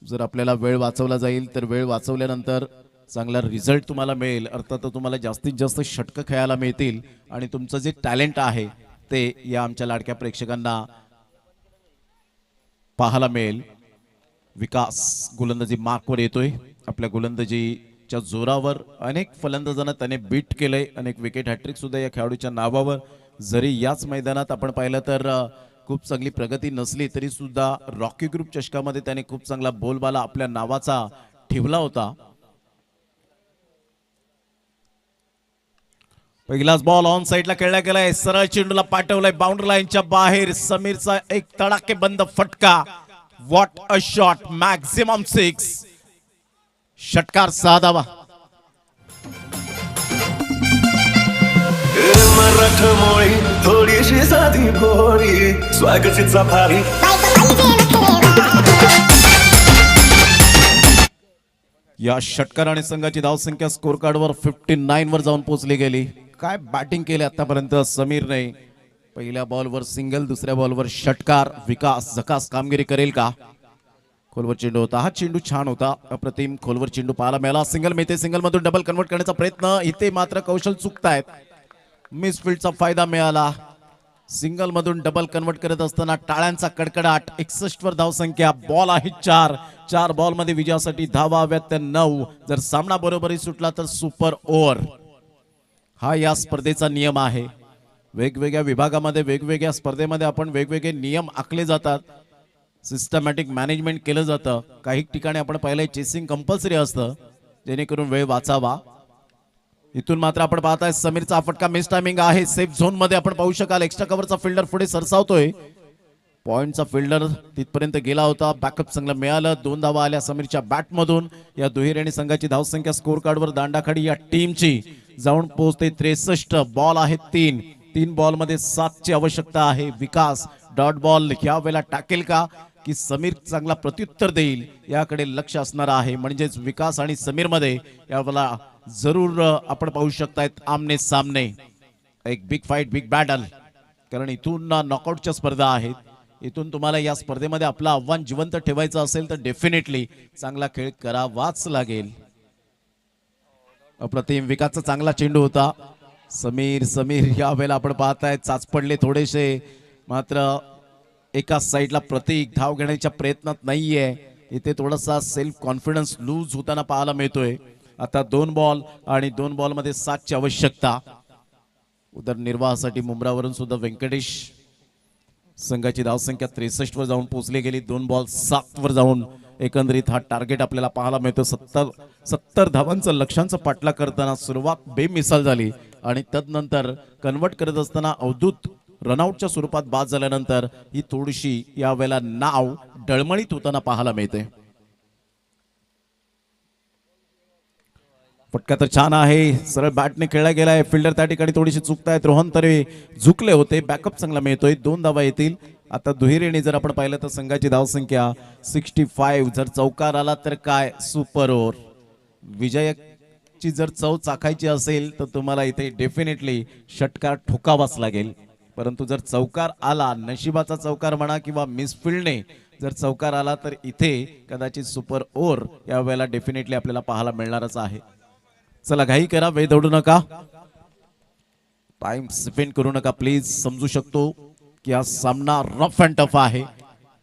जर आपल्याला वेळ वाचवला जाईल तर वेळ वाचवल्यानंतर चांगला रिझल्ट तुम्हाला मिळेल. अर्थात तुम्हाला जास्तीत जास्त षटकं खेळायला मिळतील आणि तुमचं जे टॅलेंट आहे ते या आमच्या लाडक्या प्रेक्षकांना पाहायला मिळेल. विकास गोलंदाजी मार्कवर येतोय. आपल्या गोलंदाजीच्या जोरावर अनेक फलंदाजांना त्याने बीट केलंय. अनेक विकेट हॅट्रिक सुद्धा या खेळाडूच्या नावावर. जरी याच मैदानात आपण पाहिलं तर खूप चांगली प्रगती नसली तरी सुद्धा रॉकी ग्रुप चषकामध्ये त्याने खूप चांगला बोलबाला आपल्या नावाचा ठेवला होता. पहिलाच बॉल ऑन साइडला खेळला गेलाय. सरळ चेंडूला पाठवलाय बाउंड्री लाईनच्या बाहेर. समीरचा एक तडाखेबंद फटका. What a shot. मॅक्झिमम 6. षटकार 6 धावा. मराठमोळी थोडीशी साधी भोळी स्वागतची सफारी. या षटकाराने संघाची धावसंख्या स्कोर कार्डवर 59 वर जाऊन पोहोचली गेली. काय बॅटिंग केली आतापर्यंत समीरने. पहिल्या बॉलवर सिंगल, दुसऱ्या बॉलवर षटकार. विकास झकास कामगिरी करेल का. खोलवर चेंडू होता. हा चेंडू छान होता. अप्रतिम खोलवर चेंडू पाहायला मिळाला. सिंगल मिळते. सिंगल मधून डबल कन्वर्ट करण्याचा प्रयत्न. इथे मात्र कौशल चुकतायत. मिसफील्डचा फायदा मिळाला. सिंगल मधून डबल कन्वर्ट करत असताना टाळ्यांचा कडकडाट. 61 वर धावसंख्या. बॉल आहे 4 बॉल मध्ये विजयासाठी धावा हव्यात त्या 9. जर सामना बरोबरी सुटला तर सुपर ओव्हर. हा या स्पर्धेचा नियम आहे. वेगवेगळ्या विभागामध्ये वेगवेगळ्या स्पर्धेमध्ये आपण वेगवेगळे नियम आखले जातात. सिस्टमॅटिक मॅनेजमेंट केलं जातं. काही ठिकाणी आपण पाहिलंय चेसिंग कंपल्सरी असतं जेणेकरून वेळ वाचावा. इथून मात्र आपण पाहताय समीरचा फटका मिस टायमिंग आहे. सेफ झोन मध्ये आपण पाहू शकाल. एक्स्ट्रा कव्हरचा फिल्डर पुढे सरसावतोय. पॉइंटचा फिल्डर तिथपर्यंत गेला होता. बॅकअप चांगलं मिळालं. 2 धावा आल्या समीरच्या बॅटमधून. या दुहेरीने संघाची धावसंख्या स्कोर कार्डवर दांडाखाडी या टीमची जाऊन पोहोचते 63. बॉल आहेत 3 बॉल मध्ये 7 ची आवश्यकता आहे. विकास डॉट बॉल ह्या वेळेला टाकेल का की समीर चांगला प्रत्युत्तर देईल याकडे लक्ष असणार आहे. म्हणजेच विकास आणि समीर मध्ये यावेळेला जरूर आपण पाहू शकतायत आमने सामने. एक बिग फाईट, बिग बॅटल, कारण इथून नॉकआउटच्या स्पर्धा आहेत. इथून तुम्हाला या स्पर्धेमध्ये आपलं आव्हान जिवंत ठेवायचं असेल तर डेफिनेटली चांगला खेळ करावाच लागेल. अप्रतिम विकासचा चांगला चेंडू होता. समीर समीर या वेळेला आपण पाहताय चाच पडले थोडेसे, मात्र एका साईडला प्रतीक धाव घेण्याच्या प्रयत्नात नाहीये. इथे थोडासा सेल्फ कॉन्फिडन्स लूज होताना पाहायला मिळतोय. आता 2 बॉल आणि 2 बॉल मध्ये 7ची आवश्यकता. उदरनिर्वाहासाठी मुंब्रावरून सुद्धा व्यंकटेश संघाची धावसंख्या 63 वर जाऊन पोहोचली गेली. 2 बॉल 7 वर जाऊन एकंदरीत हा टार्गेट आपल्याला पाहायला मिळतो. 70 धावांचं लक्ष्यांचं पाठलाग करताना सुरुवात बेमिसाल झाली आणि तदनंतर कन्वर्ट करत असताना अवधूत रनआउटच्या स्वरूपात बाद झाल्यानंतर ही थोडीशी यावेळेला नाव डळमळीत होताना पाहायला मिळते. फटका तर छान आहे, सरळ बॅटने खेळला गेलाय. फिल्डर त्या ठिकाणी थोडीशी चुकतायत. रोहन तरे झुकले होते, बॅकअप चांगला मिळतोय. 2 धावा येतील. आता दुहेरीने जर आपण पाहिलं तर संघाची धावसंख्या 65. जर चौकार आला तर काय सुपर ओव्हर. विजयाची जर चव चाखायची असेल तर तुम्हाला इथे डेफिनेटली षटकार ठोकावाच लागेल. परंतु जर चौकार आला, नशिबाचा चौकार म्हणा किंवा मिसफिल्डने जर चौकार आला तर इथे कदाचित सुपर ओव्हर या वेळेला डेफिनेटली आपल्याला पाहायला मिळणारच आहे. चला घाई करा, वेळ दौडू नका, टाइम स्पेंड करू नका प्लीज. समजू शकतो की हा सामना रफ अँड टफ आहे.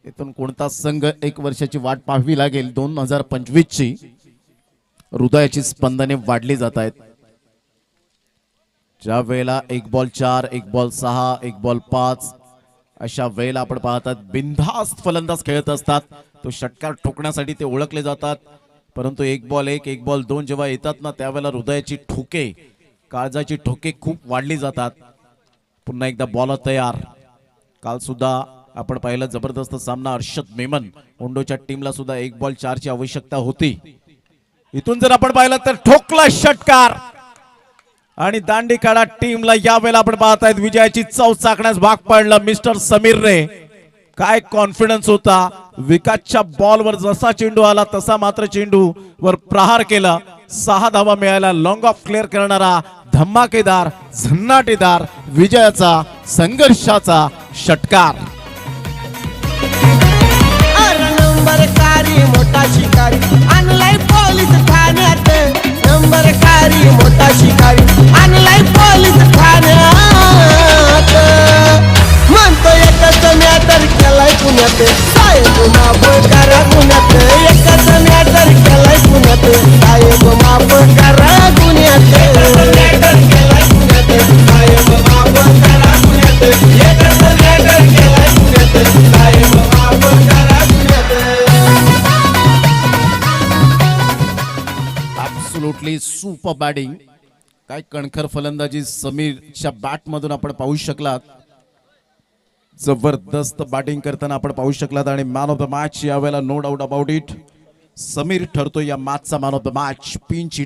इथून कोणता संघ 1 वर्षाची वाट पाहावी लागेल. 2025 ची हृदयाची स्पंदने वाढली जात आहेत. ज्या वेळेला 1 बॉल 4, 1 बॉल 6, 1 बॉल 5 अशा वेळेला आपण पाहतात बिनधास्त फलंदाज खेळत असतात. तो षटकार ठोकण्यासाठी ते ओळखले जातात. परंतु 1 बॉल 1, 1 बॉल 2 जेव्हा येतात ना, त्यावेळेला हृदयाची ठोके, काळजाची ठोके खूप वाढली जातात. पुन्हा एकदा बॉल तयार. काल सुद्धा आपण पाहिलं जबरदस्त सामना. अर्षद मेमन ओंडोच्या टीमला सुद्धा 1 बॉल 4 ची आवश्यकता होती. इथून जर आपण पाहिलं तर ठोकला षटकार आणि दांडीकाडा टीमला यावेळेला आपण पाहतायत विजयाची चव चाकण्यास भाग पाडला मिस्टर समीरने. काय कॉन्फिडन्स होता. विकासच्या बॉलवर जसा चेंडू आला तसा मात्र चेंडू वर प्रहार केला. 6 धावा मिळायला लॉंग ऑफ क्लिअर करणारा धमाकेदार झन्नाटेदार विजयाचा संघर्षाचा षटकार. नंबरकारी मोठा शिकारी आणलाय पोलीस ठाण्यात. नंबरकारी मोठा शिकारी आणलाय पोलीस ठाण्यात. म्हणतो एकच मॅटर केलाय पुण्यात साहेब माफ करा गुन्ह्यात. एकच मॅटर केलाय पुण्यात साहेब माफ करा गुन्ह्यात. एकच मॅटर केलाय पुण्यात साहेब माफ करा गुन्ह्यात. एकच मॅटर केलाय पुण्यात साहेब माफ करा गुन्ह्यात. Absolutely super batting. काय कणखर फलंदाजी समीरच्या बॅट मधून आपण पाहू शकलात. जबरदस्त बॅटिंग करताना आपण पाहू शकलात आणि मॅन ऑफ द मॅच यावेळेला no doubt about it Sameer ठरतो या मॅचचा man of the match. Pinch